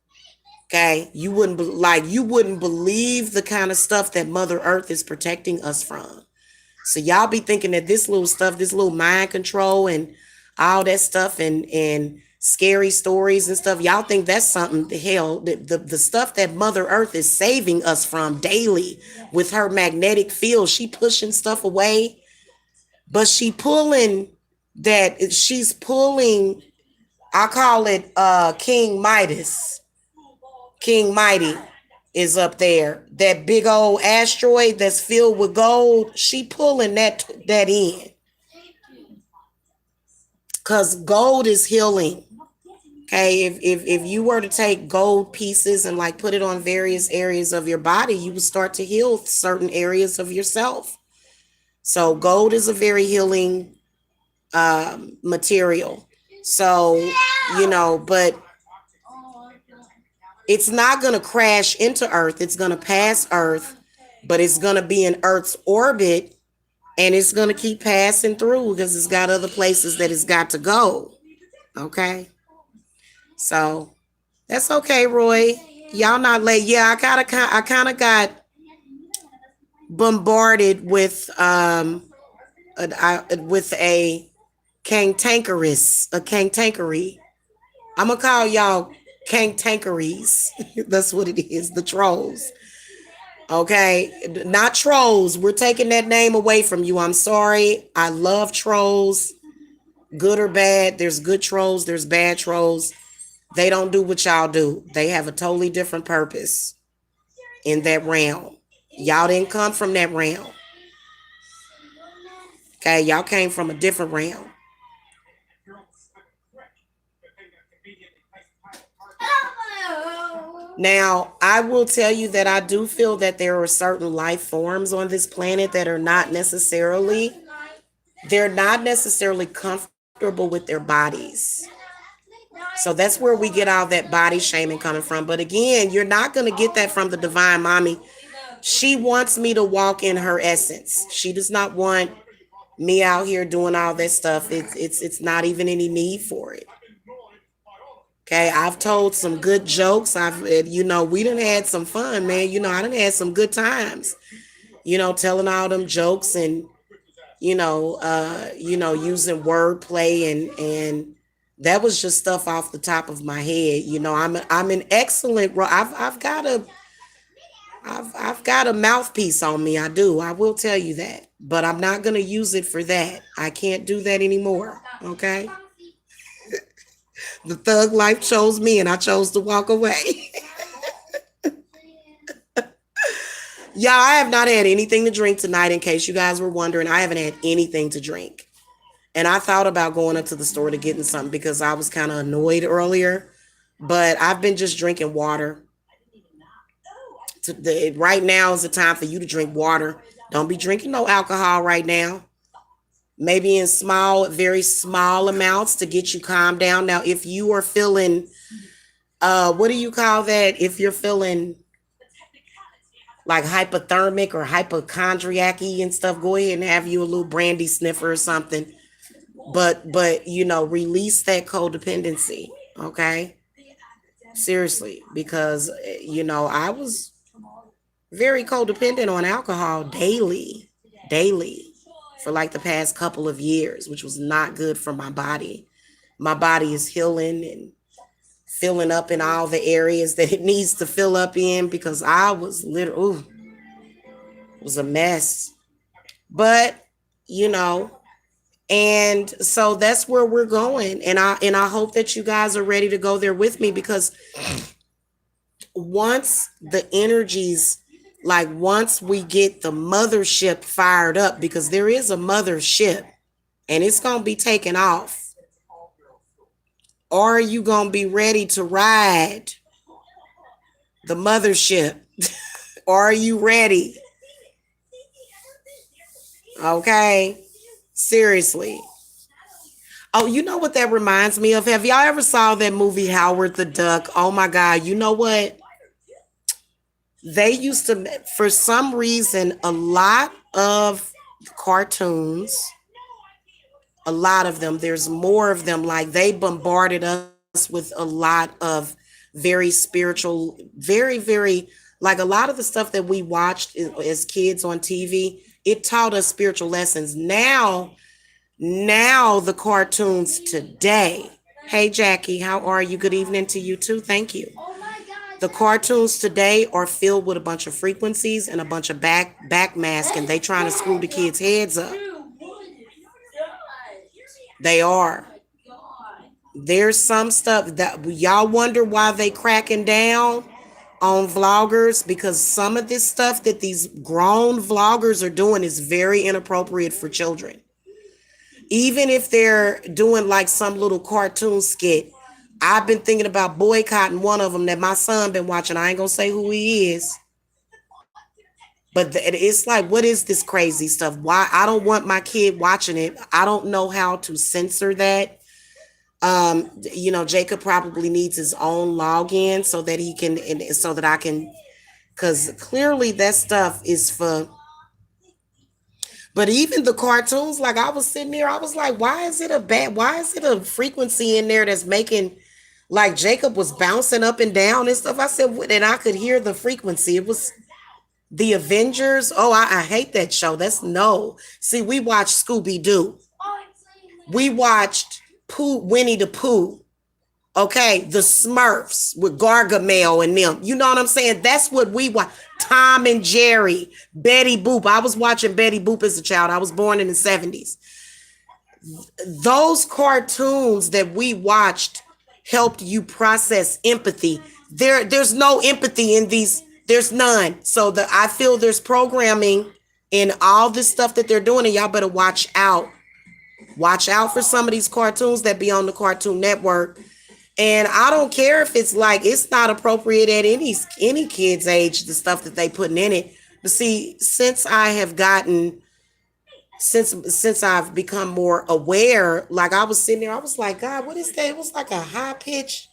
Okay? You wouldn't believe the kind of stuff that Mother Earth is protecting us from. So y'all be thinking that this little stuff, this little mind control and all that stuff and scary stories and stuff, y'all think that's something. The hell, the stuff that Mother Earth is saving us from daily with her magnetic field, she pushing stuff away, but she's pulling, I call it King Midas. King Mighty is up there. That big old asteroid that's filled with gold, she pulling that in. Because gold is healing. Okay, if you were to take gold pieces and like put it on various areas of your body, you would start to heal certain areas of yourself. So gold is a very healing material. So, but it's not going to crash into Earth. It's going to pass Earth, but it's going to be in Earth's orbit, and it's going to keep passing through because it's got other places that it's got to go. Okay? So that's okay, Roy. Y'all not late. Yeah, I kind of got bombarded with a cantankery. I'm gonna call y'all cantankeries. That's what it is. The trolls. Okay, not trolls. We're taking that name away from you. I'm sorry. I love trolls, good or bad. There's good trolls. There's bad trolls. They don't do what y'all do. They have a totally different purpose in that realm. Y'all didn't come from that realm. Okay, y'all came from a different realm. Now, I will tell you that I do feel that there are certain life forms on this planet that are they're not necessarily comfortable with their bodies. So that's where we get all that body shaming coming from. But again, you're not going to get that from the divine mommy. She wants me to walk in her essence. She does not want me out here doing all that stuff. It's not even any need for it. Okay, I've told some good jokes. We done had some fun, man. I done had some good times. Telling all them jokes and using wordplay and that was just stuff off the top of my head. I'm an excellent. I've got a mouthpiece on me. I do. I will tell you that, but I'm not gonna use it for that. I can't do that anymore. Okay. The thug life chose me, and I chose to walk away. Y'all, I have not had anything to drink tonight. In case you guys were wondering, I haven't had anything to drink. And I thought about going up to the store to getting something because I was kind of annoyed earlier. But I've been just drinking water. Right now is the time for you to drink water. Don't be drinking no alcohol right now. Maybe in very small amounts to get you calmed down. Now, if you are feeling, what do you call that? If you're feeling like hypothermic or hypochondriac-y and stuff, go ahead and have you a little brandy sniffer or something. But release that codependency, okay? Seriously, because I was very codependent on alcohol daily for like the past couple of years, which was not good for my body. My body is healing and filling up in all the areas that it needs to fill up in because I was literally, it was a mess. But, you know, and so that's where we're going. And I hope that you guys are ready to go there with me because once the energies, like once we get the mothership fired up, because there is a mothership and it's going to be taken off, or are you going to be ready to ride the mothership? Or are you ready? Okay, seriously. Oh, you know what that reminds me of? Have y'all ever saw that movie Howard the Duck? Oh my God, you know what? They used to, for some reason, a lot of cartoons, a lot of them, there's more of them, like they bombarded us with a lot of very spiritual, very, like a lot of the stuff that we watched as kids on TV, it taught us spiritual lessons. Now the cartoons today. Hey Jackie, how are you? Good evening to you too. Thank you. The cartoons today are filled with a bunch of frequencies and a bunch of backmask, and they trying to screw the kids' heads up. They are. There's some stuff that y'all wonder why they cracking down on vloggers, because some of this stuff that these grown vloggers are doing is very inappropriate for children. Even if they're doing like some little cartoon skit, I've been thinking about boycotting one of them that my son been watching. I ain't gonna say who he is, but it's like, what is this crazy stuff? Why? I don't want my kid watching it. I don't know how to censor that. Jacob probably needs his own login so that he can, and so that I can, because clearly that stuff is for. But even the cartoons, like I was sitting there, I was like, why is it a frequency in there that's making, like Jacob was bouncing up and down and stuff. I said, and I could hear the frequency. It was the Avengers. Oh, I hate that show. That's no. See, we watched Scooby Doo. We watched Winnie the Pooh. Okay, the Smurfs with Gargamel and them. You know what I'm saying? That's what we watch. Tom and Jerry, Betty Boop. I was watching Betty Boop as a child. I was born in the 70s. Those cartoons that we watched helped you process empathy. There's no empathy in these. There's none. So I feel there's programming in all this stuff that they're doing, and y'all better watch out. Watch out for some of these cartoons that be on the Cartoon Network. And I don't care if it's like, it's not appropriate at any kid's age, the stuff that they putting in it. But see, since I've become more aware, like I was sitting there, I was like, God, what is that? It was like a high pitch.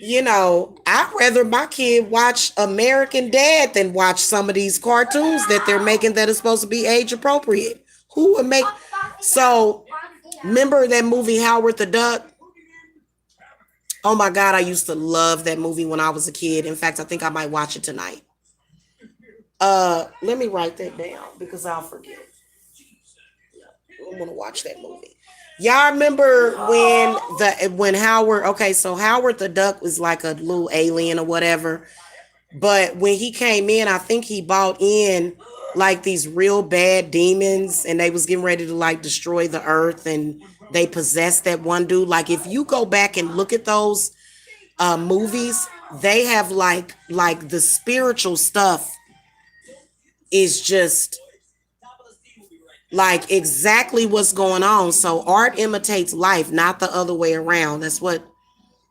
I'd rather my kid watch American Dad than watch some of these cartoons that they're making that are supposed to be age appropriate. Who would make so? Remember that movie Howard the Duck? Oh my God, I used to love that movie when I was a kid. In fact, I think I might watch it tonight. Let me write that down because I'll forget. I want to watch that movie. Y'all remember when Howard? Okay, so Howard the Duck was like a little alien or whatever. But when he came in, I think he bought in like these real bad demons, and they was getting ready to like destroy the earth, and they possessed that one dude. Like if you go back and look at those movies, they have like the spiritual stuff is just like exactly what's going on. So art imitates life, not the other way around. That's what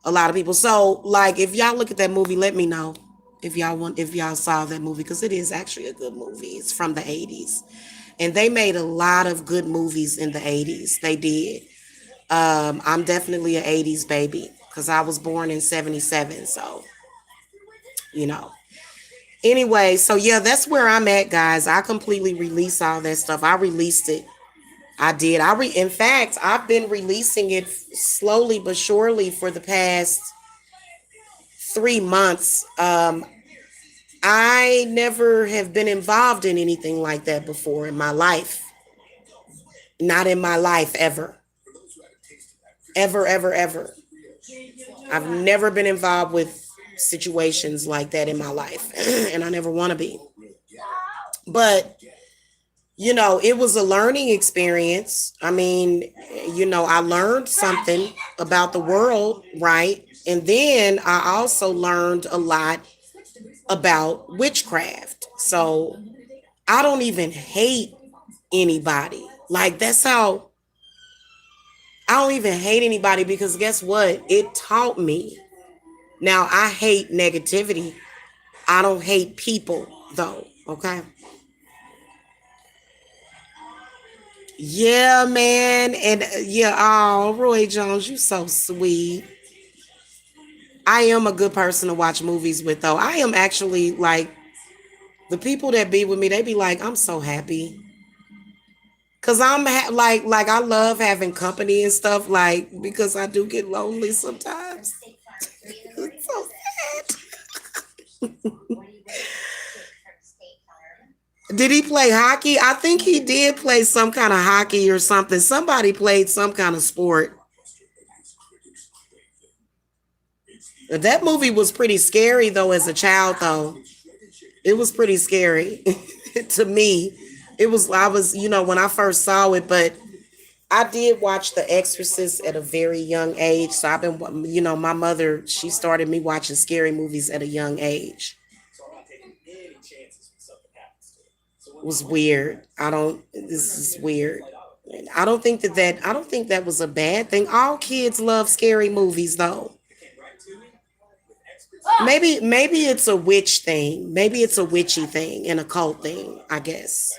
a lot of people. So like if y'all look at that movie, let me know if y'all saw that movie, because it is actually a good movie. It's from the 80s. And they made a lot of good movies in the 80s. They did. I'm definitely an 80s baby because I was born in 77. So, you know. Anyway, so yeah, that's where I'm at, guys. I completely released all that stuff. I released it. I did. In fact, I've been releasing it slowly but surely for the past 3 months. I never have been involved in anything like that before in my life. Not in my life ever. Ever, ever, ever. I've never been involved with situations like that in my life, and I never want to be. But it was a learning experience. I mean, I learned something about the world, right? And then I also learned a lot about witchcraft. So I don't even hate anybody. Like, that's how I don't even hate anybody, because guess what? It taught me. Now, I hate negativity. I don't hate people, though. Okay. Yeah, man. And yeah, oh, Roy Jones, you so sweet. I am a good person to watch movies with, though. I am actually like, the people that be with me, they be like, I'm so happy. Cause like I love having company and stuff, like, because I do get lonely sometimes. It's so sad. Did he play hockey? I think he did play some kind of hockey or something. Somebody played some kind of sport. That movie was pretty scary though as a child though. It was pretty scary to me. I was when I first saw it, but I did watch The Exorcist at a very young age. So I've been, my mother, she started me watching scary movies at a young age. It was weird. This is weird. I don't think that was a bad thing. All kids love scary movies though. Maybe it's a witch thing. Maybe it's a witchy thing, an occult thing, I guess.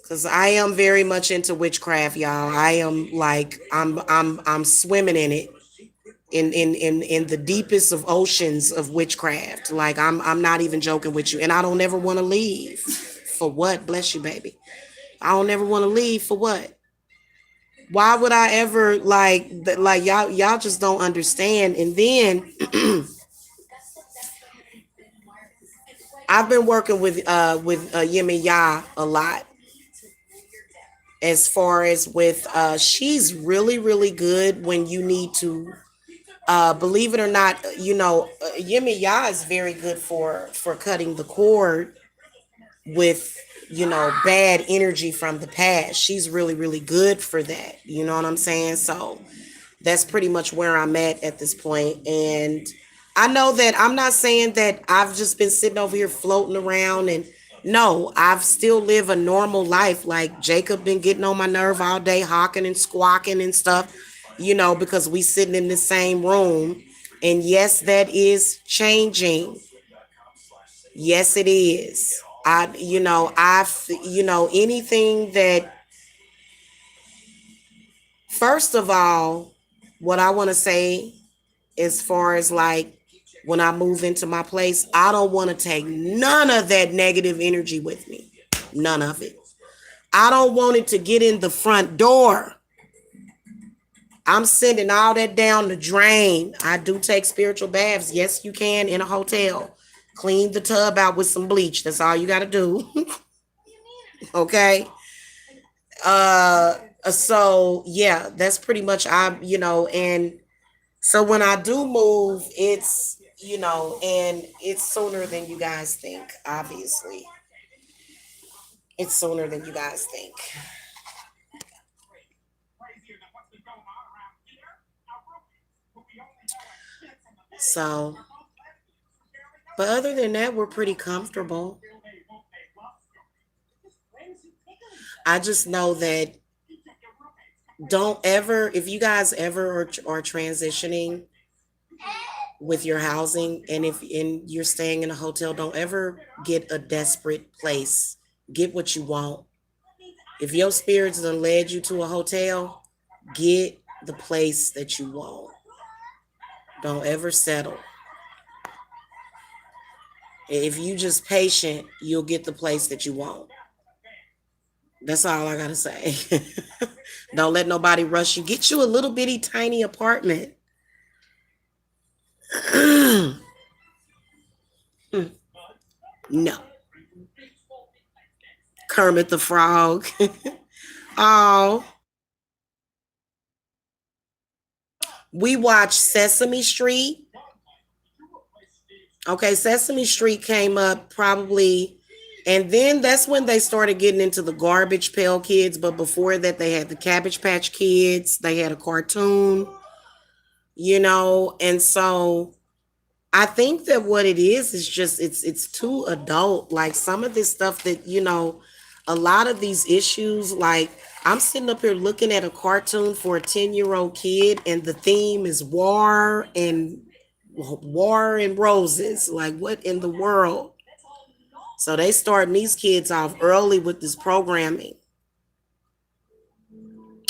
Cause I am very much into witchcraft, y'all. I am like I'm swimming in it, in the deepest of oceans of witchcraft. Like I'm not even joking with you, and I don't ever want to leave. For what? Bless you, baby. I don't ever want to leave for what? Why would I ever like y'all just don't understand. And then I've been working with Yemi Ya a lot, as far as with she's really really good when you need to believe it or not, Yemi Ya is very good for cutting the cord with bad energy from the past. She's really really good for that. You know what I'm saying? So that's pretty much where I'm at this point. And I know that I'm not saying that I've just been sitting over here floating around, and no, I've still live a normal life. Like Jacob been getting on my nerve all day, hawking and squawking and stuff, because we sitting in the same room. And yes, that is changing. Yes, it is. Anything that, first of all, what I want to say, as far as like when I move into my place, I don't want to take none of that negative energy with me. None of it. I don't want it to get in the front door. I'm sending all that down the drain. I do take spiritual baths. Yes, you can in a hotel. Clean the tub out with some bleach. That's all you got to do. Okay. So yeah, that's pretty much and so when I do move, and it's sooner than you guys think, obviously. It's sooner than you guys think. So, but other than that, we're pretty comfortable. I just know that, don't ever, if you guys ever are transitioning with your housing, and if you're staying in a hotel, don't ever get a desperate place. Get what you want. If your spirits done led you to a hotel, get the place that you want. Don't ever settle. If you just patient, you'll get the place that you want. That's all I gotta say. Don't let nobody rush you. Get you a little bitty tiny apartment. No. Kermit the Frog. Oh, We watched Sesame Street. Okay, Sesame Street came up probably, and then that's when they started getting into the Garbage Pail Kids. But before that, they had the Cabbage Patch Kids. They had a cartoon, and so I think that what it is just it's too adult. Like some of this stuff that a lot of these issues. Like I'm sitting up here looking at a cartoon for a 10-year-old kid, and the theme is war and roses. Like what in the world? So they starting these kids off early with this programming.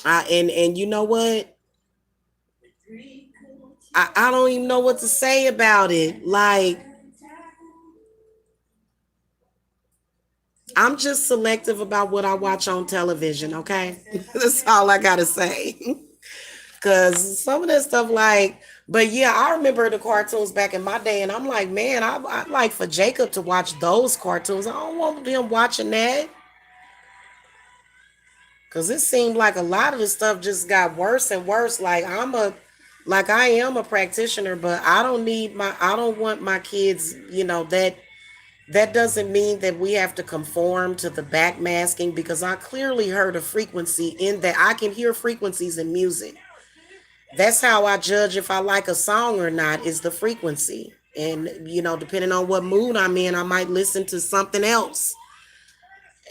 And you know what? I don't even know what to say about it. Like I'm just selective about what I watch on television, okay? That's all I gotta say. Cause some of that stuff, like, but yeah, I remember the cartoons back in my day, and I'm like, man, I like for Jacob to watch those cartoons. I don't want him watching that. Cause it seemed like a lot of the stuff just got worse and worse. Like I am a practitioner, but I don't want my kids, that doesn't mean that we have to conform to the backmasking, because I clearly heard a frequency in that. I can hear frequencies in music. That's how I judge if I like a song or not, is the frequency. And, depending on what mood I'm in, I might listen to something else.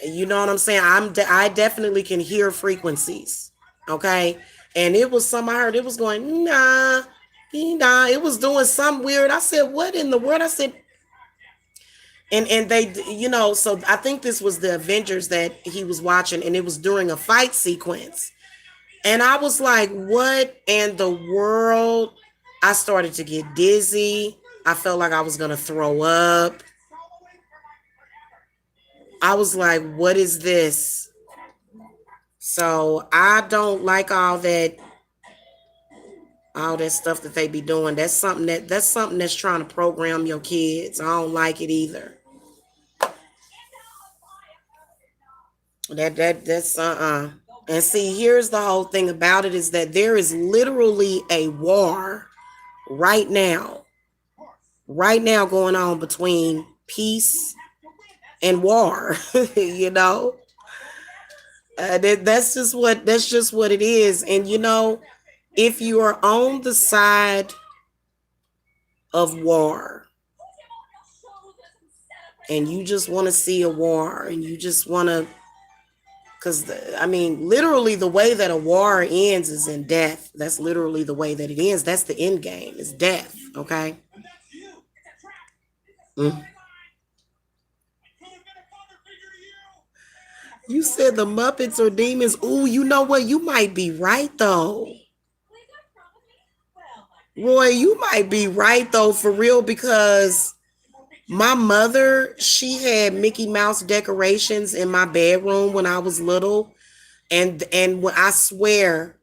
You know what I'm saying? I definitely can hear frequencies. Okay. And it was some I heard, it was going, nah, nah, it was doing something weird. I said, what in the world? I said, and they, so I think this was the Avengers that he was watching, and it was during a fight sequence. And I was like, what in the world? I started to get dizzy. I felt like I was going to throw up. I was like, what is this? So I don't like all that stuff that they be doing. That's something that's trying to program your kids. I don't like it either. That's. And see, here's the whole thing about it, is that there is literally a war right now, going on between peace and war. you know, that's just what it is. And if you are on the side of war and you just want to see a war, and you just want to, because I mean, literally, the way that a war ends is in death. That's literally the way that it ends. That's the end game. It's death. Okay. Mm. You said the Muppets are demons. Ooh, you know what? You might be right though. Roy, you might be right though, for real, because my mother, she had Mickey Mouse decorations in my bedroom when I was little. And when I swear,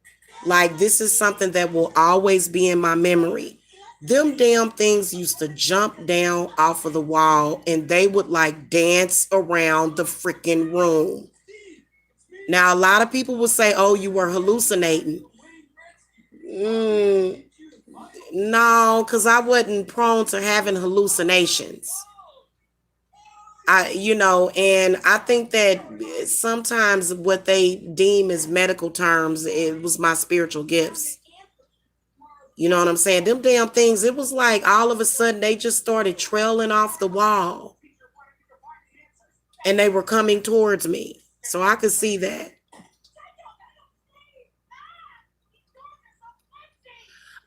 like, this is something that will always be in my memory. Them damn things used to jump down off of the wall, and they would like dance around the freaking room. Now, a lot of people will say, oh, you were hallucinating. Mm, no, because I wasn't prone to having hallucinations. And I think that sometimes what they deem as medical terms, it was my spiritual gifts. You know what I'm saying? Them damn things, it was like all of a sudden they just started trailing off the wall, and they were coming towards me. So I could see that.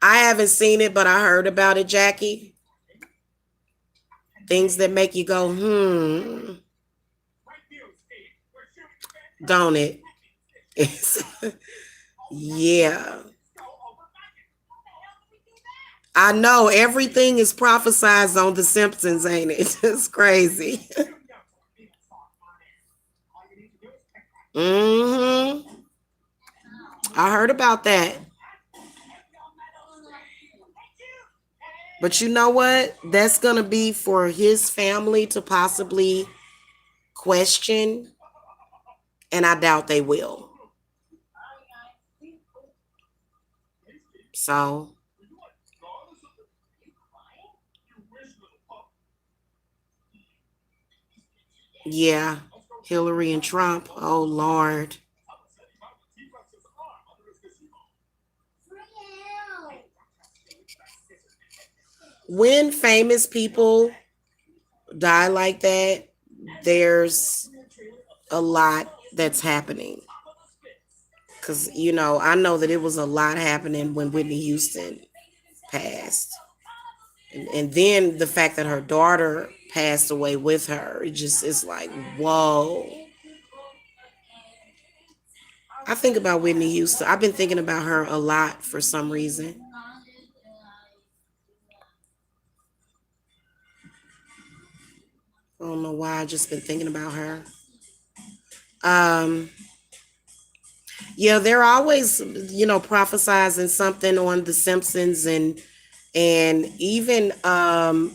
I haven't seen it, but I heard about it, Jackie. Things that make you go, don't it? It's, yeah. I know everything is prophesized on The Simpsons, ain't it? It's crazy. hmm I heard about that. But you know what? That's going to be for his family to possibly question, and I doubt they will. So yeah, Hillary and Trump. Oh Lord. When famous people die like that, there's a lot that's happening. Because, I know that it was a lot happening when Whitney Houston passed. And then the fact that her daughter passed away with her, it just is like, whoa. I think about Whitney Houston. I've been thinking about her a lot for some reason. I don't know why. I've just been thinking about her. Um, yeah, they're always, prophesizing something on The Simpsons and even a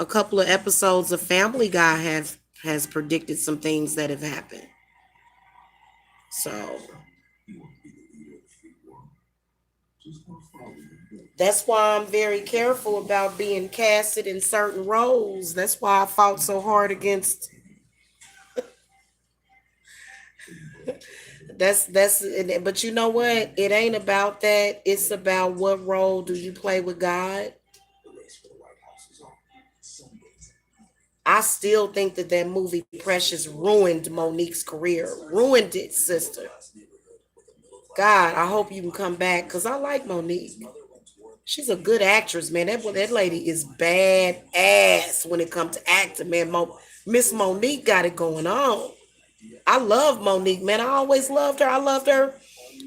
couple of episodes of Family Guy have has predicted some things that have happened. So that's why I'm very careful about being casted in certain roles. That's why I fought so hard against. That's but you know what? It ain't about that. It's about what role do you play with God. I still think that that movie Precious ruined Monique's career. Ruined it, sister. God, I hope you can come back because I like Monique. She's a good actress, man. That lady is bad ass when it comes to acting, man. Miss Monique got it going on. I love Monique, man. I always loved her. I loved her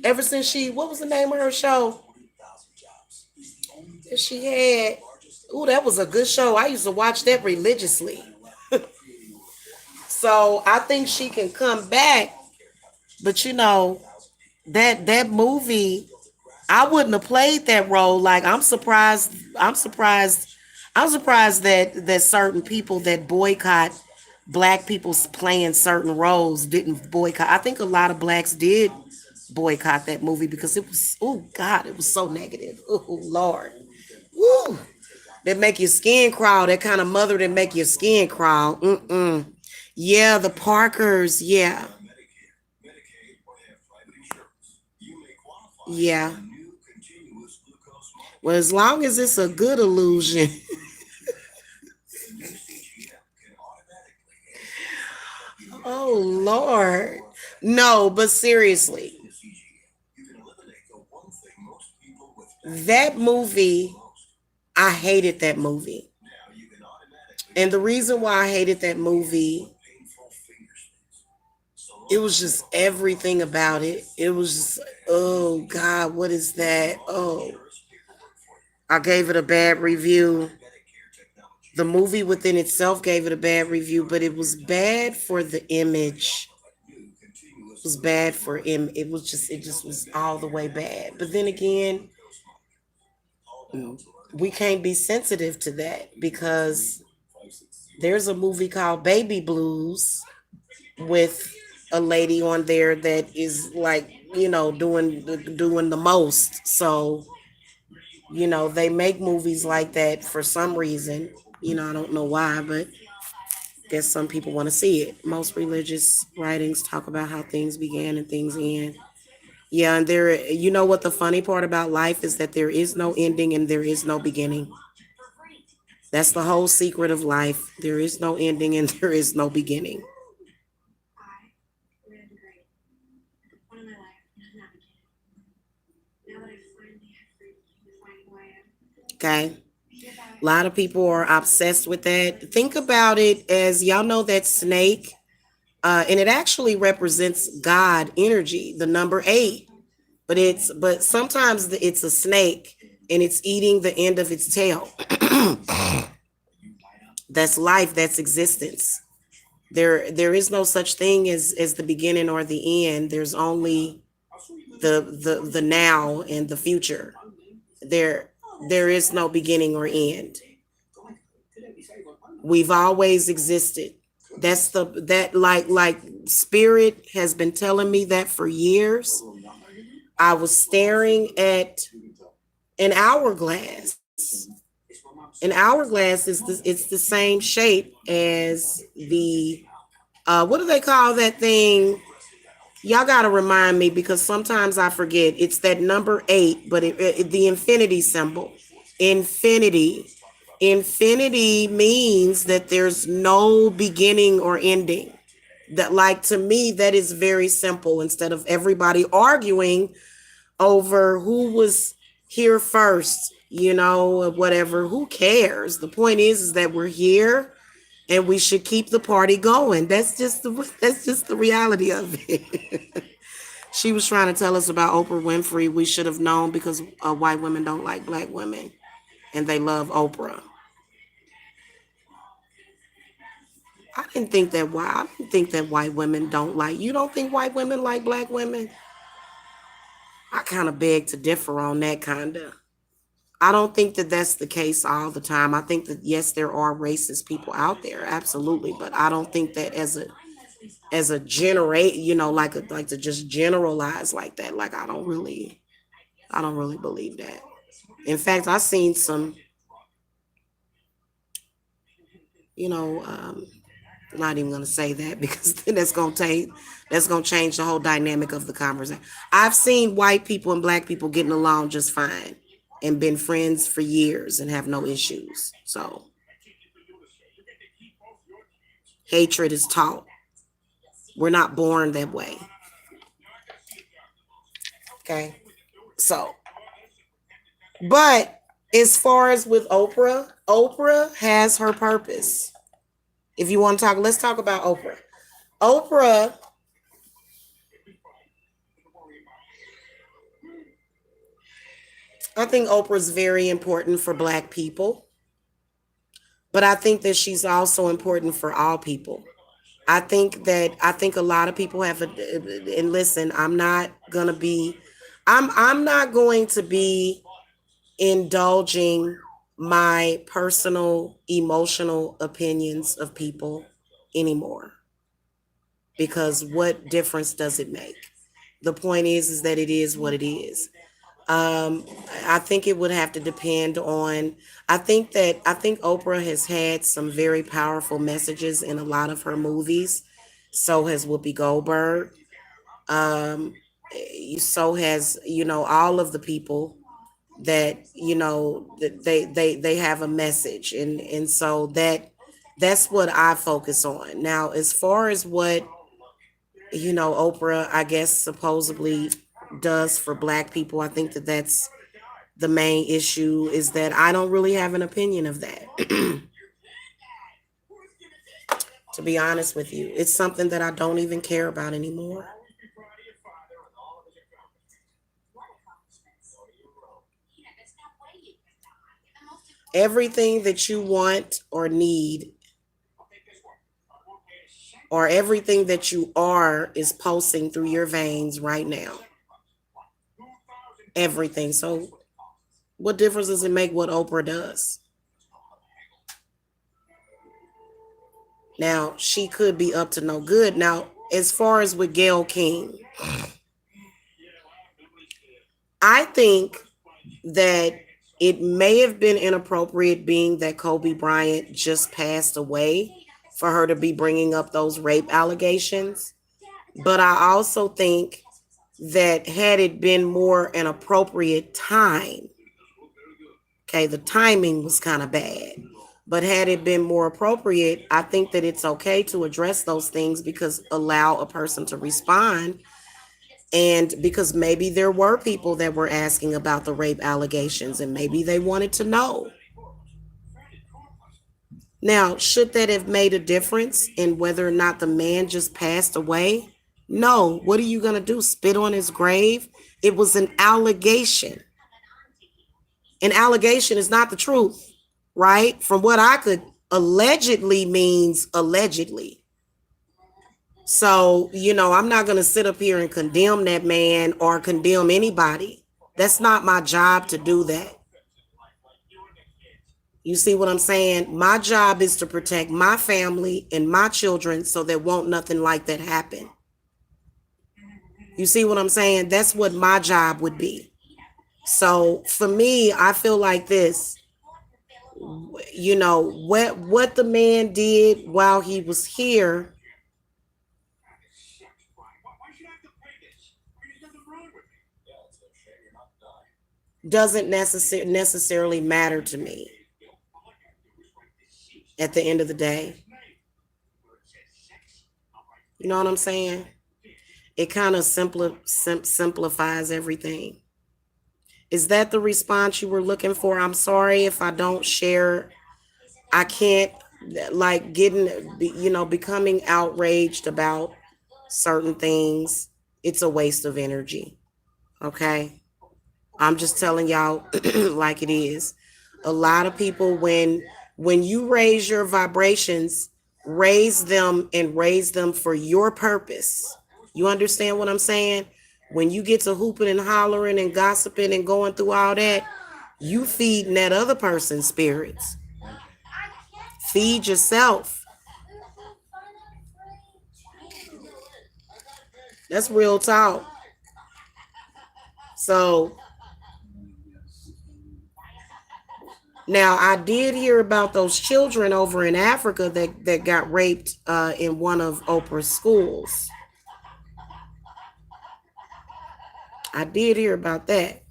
ever since what was the name of her show that she had? Ooh, that was a good show. I used to watch that religiously. So I think she can come back. But that movie, I wouldn't have played that role. Like I'm surprised. I'm surprised. I'm surprised that certain people that boycott black people playing certain roles didn't boycott. I think a lot of blacks did boycott that movie because it was, oh God, it was so negative. Oh Lord. Woo. That make your skin crawl. That kind of mother that make your skin crawl. Mm-mm. Yeah, the Parkers. Yeah. Yeah. Well, as long as it's a good illusion. Oh Lord. No, but seriously, that movie, I hated that movie. And the reason why I hated that movie, it was just everything about it. It was just, oh God, what is that? Oh, I gave it a bad review. The movie within itself gave it a bad review, but it was bad for the image. It was bad for him. It just was all the way bad. But then again, we can't be sensitive to that because there's a movie called Baby Blues with a lady on there that is like, doing the most. So, they make movies like that for some reason. I don't know why, but guess some people want to see it. Most religious writings talk about how things began and things end. Yeah, and you know what the funny part about life is that there is no ending and there is no beginning. That's the whole secret of life. There is no ending and there is no beginning. Okay. A lot of people are obsessed with that. Think about it as y'all know that snake, and it actually represents God energy, the number eight. But sometimes it's a snake and it's eating the end of its tail. That's life. That's existence. There is no such thing as the beginning or the end. There's only the now and the future. There there is no beginning or end. We've always existed. That's the that like spirit has been telling me that for years. I was staring at An hourglass. An hourglass is it's the same shape as the what do they call that thing? Y'all gotta remind me because sometimes I forget. It's that number 8, but the infinity symbol. Infinity. Infinity means that there's no beginning or ending. That, like, to me, that is very simple. Instead of everybody arguing over who was here first, or whatever, who cares? The point is that we're here and we should keep the party going. That's just the reality of it. She was trying to tell us about Oprah Winfrey. We should have known because white women don't like black women and they love Oprah. I didn't think that white women don't like. You don't think white women like black women? I kind of beg to differ on that kind of. I don't think that that's the case all the time. I think that yes, there are racist people out there, absolutely, but I don't think that as a generate, like to just generalize like that. Like I don't really believe that. In fact, I seen some, you know, not even gonna say that because then that's gonna change the whole dynamic of the conversation. I've seen white people and black people getting along just fine and been friends for years and have no issues. So hatred is taught. We're not born that way. Okay. So, but as far as with Oprah, Oprah has her purpose. If you want to talk, let's talk about Oprah. Oprah, I think Oprah's very important for black people, but I think that she's also important for all people. I think a lot of people have and listen, I'm not going to be indulging my personal emotional opinions of people anymore because what difference does it make? The point is that it is what it is. Um, I think it would have to depend on. I think Oprah has had some very powerful messages in a lot of her movies. So has Whoopi Goldberg. Um, so has all of the people that that they have a message, and so that's what I focus on. Now, as far as what Oprah, I guess, supposedly does for black people, I think that that's the main issue is that I don't really have an opinion of that. To be honest with you, it's something that I don't even care about anymore. Everything that you want or need or everything that you are is pulsing through your veins right now. Everything. So what difference does it make what Oprah does? Now, she could be up to no good. Now, as far as with Gail King, I think that it may have been inappropriate being that Kobe Bryant just passed away for her to be bringing up those rape allegations. But I also think that had it been more an appropriate time, okay, the timing was kind of bad. But had it been more appropriate, I think that it's okay to address those things because allow a person to respond. And because maybe there were people that were asking about the rape allegations and maybe they wanted to know. Now, should that have made a difference in whether or not the man just passed away? No. What are you going to do? Spit on his grave? It was an allegation. An allegation is not the truth, right? From what I could allegedly means allegedly. So, I'm not going to sit up here and condemn that man or condemn anybody. That's not my job to do that. You see what I'm saying? My job is to protect my family and my children so there won't nothing like that happen. You see what I'm saying? That's what my job would be. So for me, I feel like this, what the man did while he was here doesn't necessarily matter to me at the end of the day. You know what I'm saying? It kind of simplifies everything. Is that the response you were looking for? I'm sorry if I don't share. I can't, like, becoming outraged about certain things. It's a waste of energy. Okay. I'm just telling y'all like it is. A lot of people, when you raise your vibrations, raise them for your purpose. You understand what I'm saying? When you get to hooping and hollering and gossiping and going through all that, you feeding that other person's spirits. Feed yourself. That's real talk. So now I did hear about those children over in Africa that got raped in one of Oprah's schools. I did hear about that.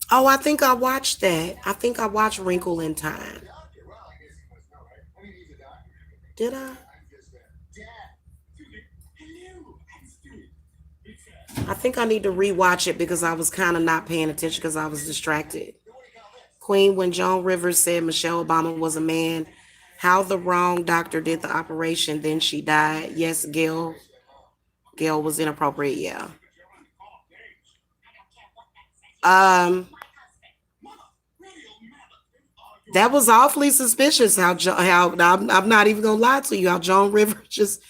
Oh, I think I watched that. I think I watched Wrinkle in Time. Did I? I think I need to rewatch it because I was kind of not paying attention because I was distracted. Queen, when Joan Rivers said Michelle Obama was a man, how the wrong doctor did the operation, then she died. Yes, Gail was inappropriate. Yeah. Um, that was awfully suspicious. How I'm not even gonna lie to you. How Joan Rivers just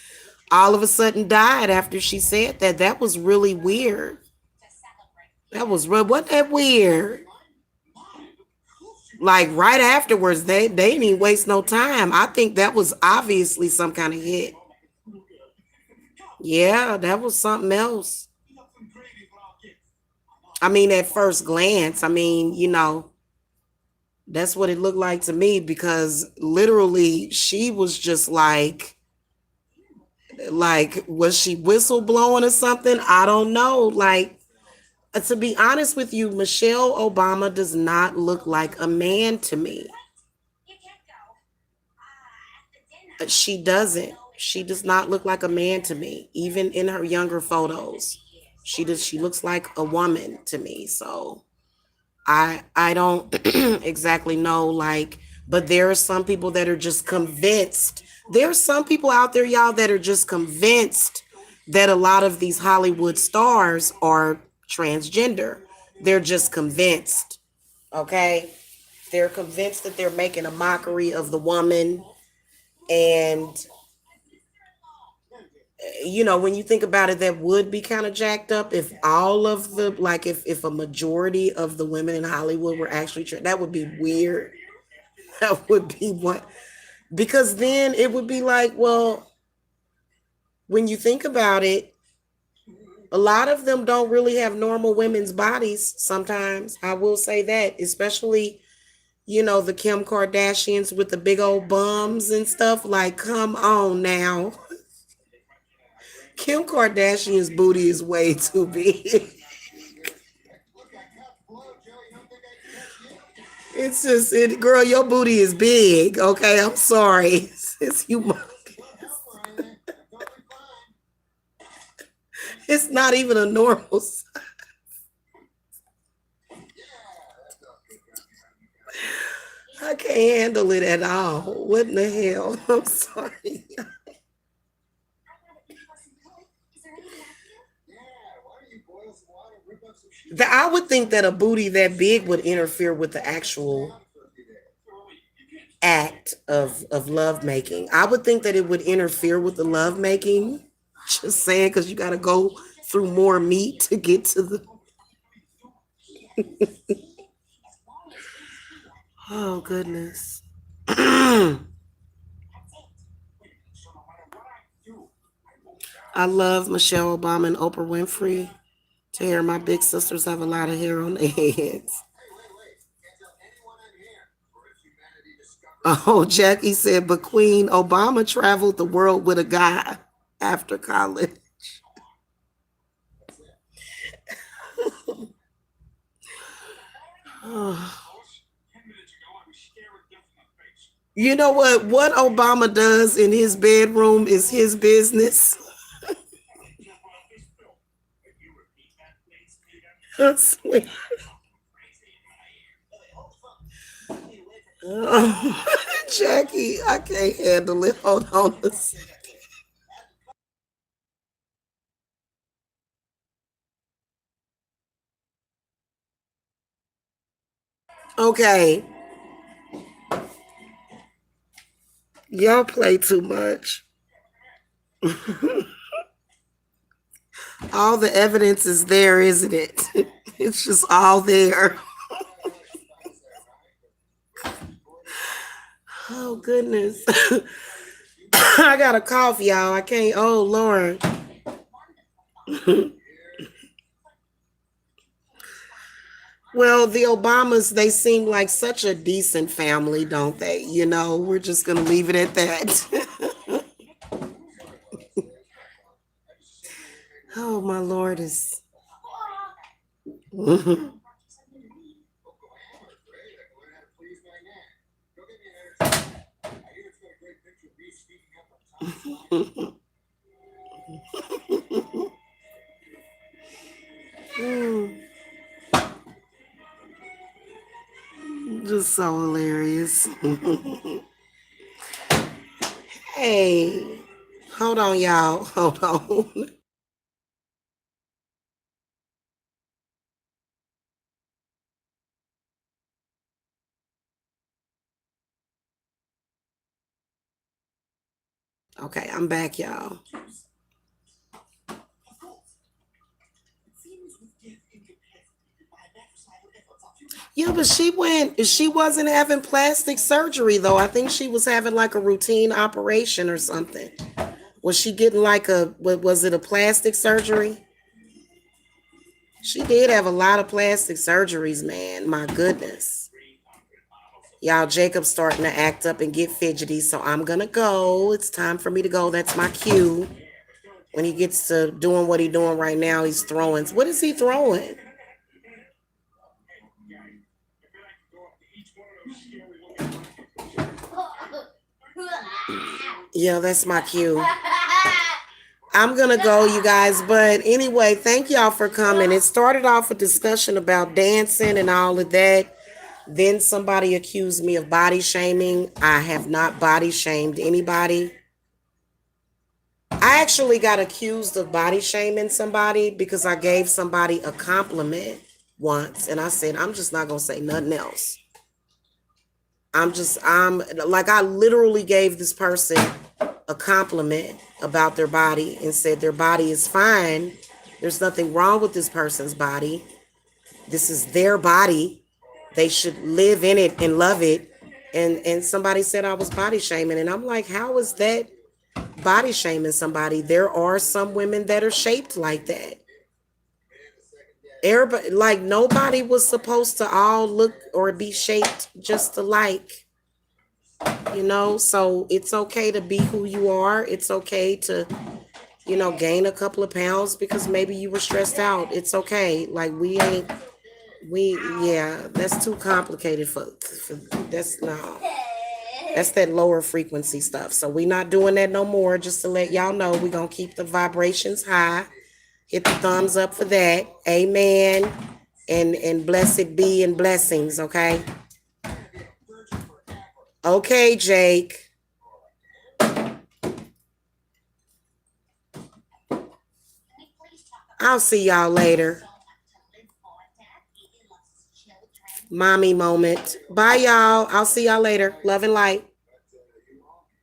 all of a sudden died after she said that. That was really weird. That was real. Wasn't that weird? Like right afterwards, they didn't even waste no time. I think that was obviously some kind of hit. Yeah, that was something else. I mean, at first glance, I mean, that's what it looked like to me because literally she was just like was she whistle blowing or something? I don't know. Like, to be honest with you, Michelle Obama does not look like a man to me. She doesn't. She does not look like a man to me, even in her younger photos. She looks like a woman to me. So I don't exactly know, like, but there are some people that are just convinced. There's some people out there, y'all, that are just convinced that a lot of these Hollywood stars are transgender. They're just convinced. Okay? They're convinced that they're making a mockery of the woman. And when you think about it, that would be kind of jacked up if all of the, like, if a majority of the women in Hollywood were actually that would be weird. That would be what, because then it would be like, well, when you think about it, a lot of them don't really have normal women's bodies sometimes. I will say that, especially, the Kim Kardashians with the big old bums and stuff. Like, come on now. Kim Kardashian's booty is way too big. It's just girl, your booty is big. Okay, I'm sorry. It's humongous. It's not even a normal size. I can't handle it at all. What in the hell? I'm sorry. I would think that a booty that big would interfere with the actual act of love making. I would think that it would interfere with the love making. Just saying, because you got to go through more meat to get to the. Oh goodness. I love Michelle Obama and Oprah Winfrey Hair. My big sisters have a lot of hair on their heads. Oh, Jackie said, but Queen Obama traveled the world with a guy after college. You know what? What Obama does in his bedroom is his business. I swear. Jackie, I can't handle it. Hold on a second. Okay, y'all play too much. All the evidence is there, isn't it? It's just all there. Oh, goodness. I got a cough, y'all. I can't. Oh, Lord. Well, the Obamas, they seem like such a decent family, don't they? You know, we're just going to leave it at that. Oh, my Lord is. Just so hilarious. Hey, hold on, y'all. Hold on. Okay, I'm back, y'all. Yeah, but she wasn't having plastic surgery though. I think she was having like a routine operation or something. Was she getting like was it a plastic surgery? She did have a lot of plastic surgeries, man. My goodness. Y'all, Jacob's starting to act up and get fidgety, so I'm gonna go. It's time for me to go. That's my cue. When he gets to doing what he's doing right now, he's throwing. What is he throwing? Yeah, that's my cue. I'm going to go, you guys. But anyway, thank y'all for coming. It started off a discussion about dancing and all of that. Then somebody accused me of body shaming. I have not body shamed anybody. I actually got accused of body shaming somebody because I gave somebody a compliment once. And I said, I'm just not going to say nothing else. I'm like, I literally gave this person a compliment about their body and said their body is fine. There's nothing wrong with this person's body. This is their body. They should live in it and love it. And somebody said I was body shaming. And I'm like, how is that body shaming somebody? There are some women that are shaped like that. Everybody, like nobody was supposed to all look or be shaped just alike. You know, so it's okay to be who you are. It's okay to, gain a couple of pounds because maybe you were stressed out. It's okay. Like yeah, that's too complicated for that's no. That's that lower frequency stuff. So we not doing that no more. Just to let y'all know, we gonna keep the vibrations high. Hit the thumbs up for that. Amen. And blessed be and blessings, okay? Okay, Jake. I'll see y'all later. Mommy moment. Bye, y'all. I'll see y'all later. Love and light.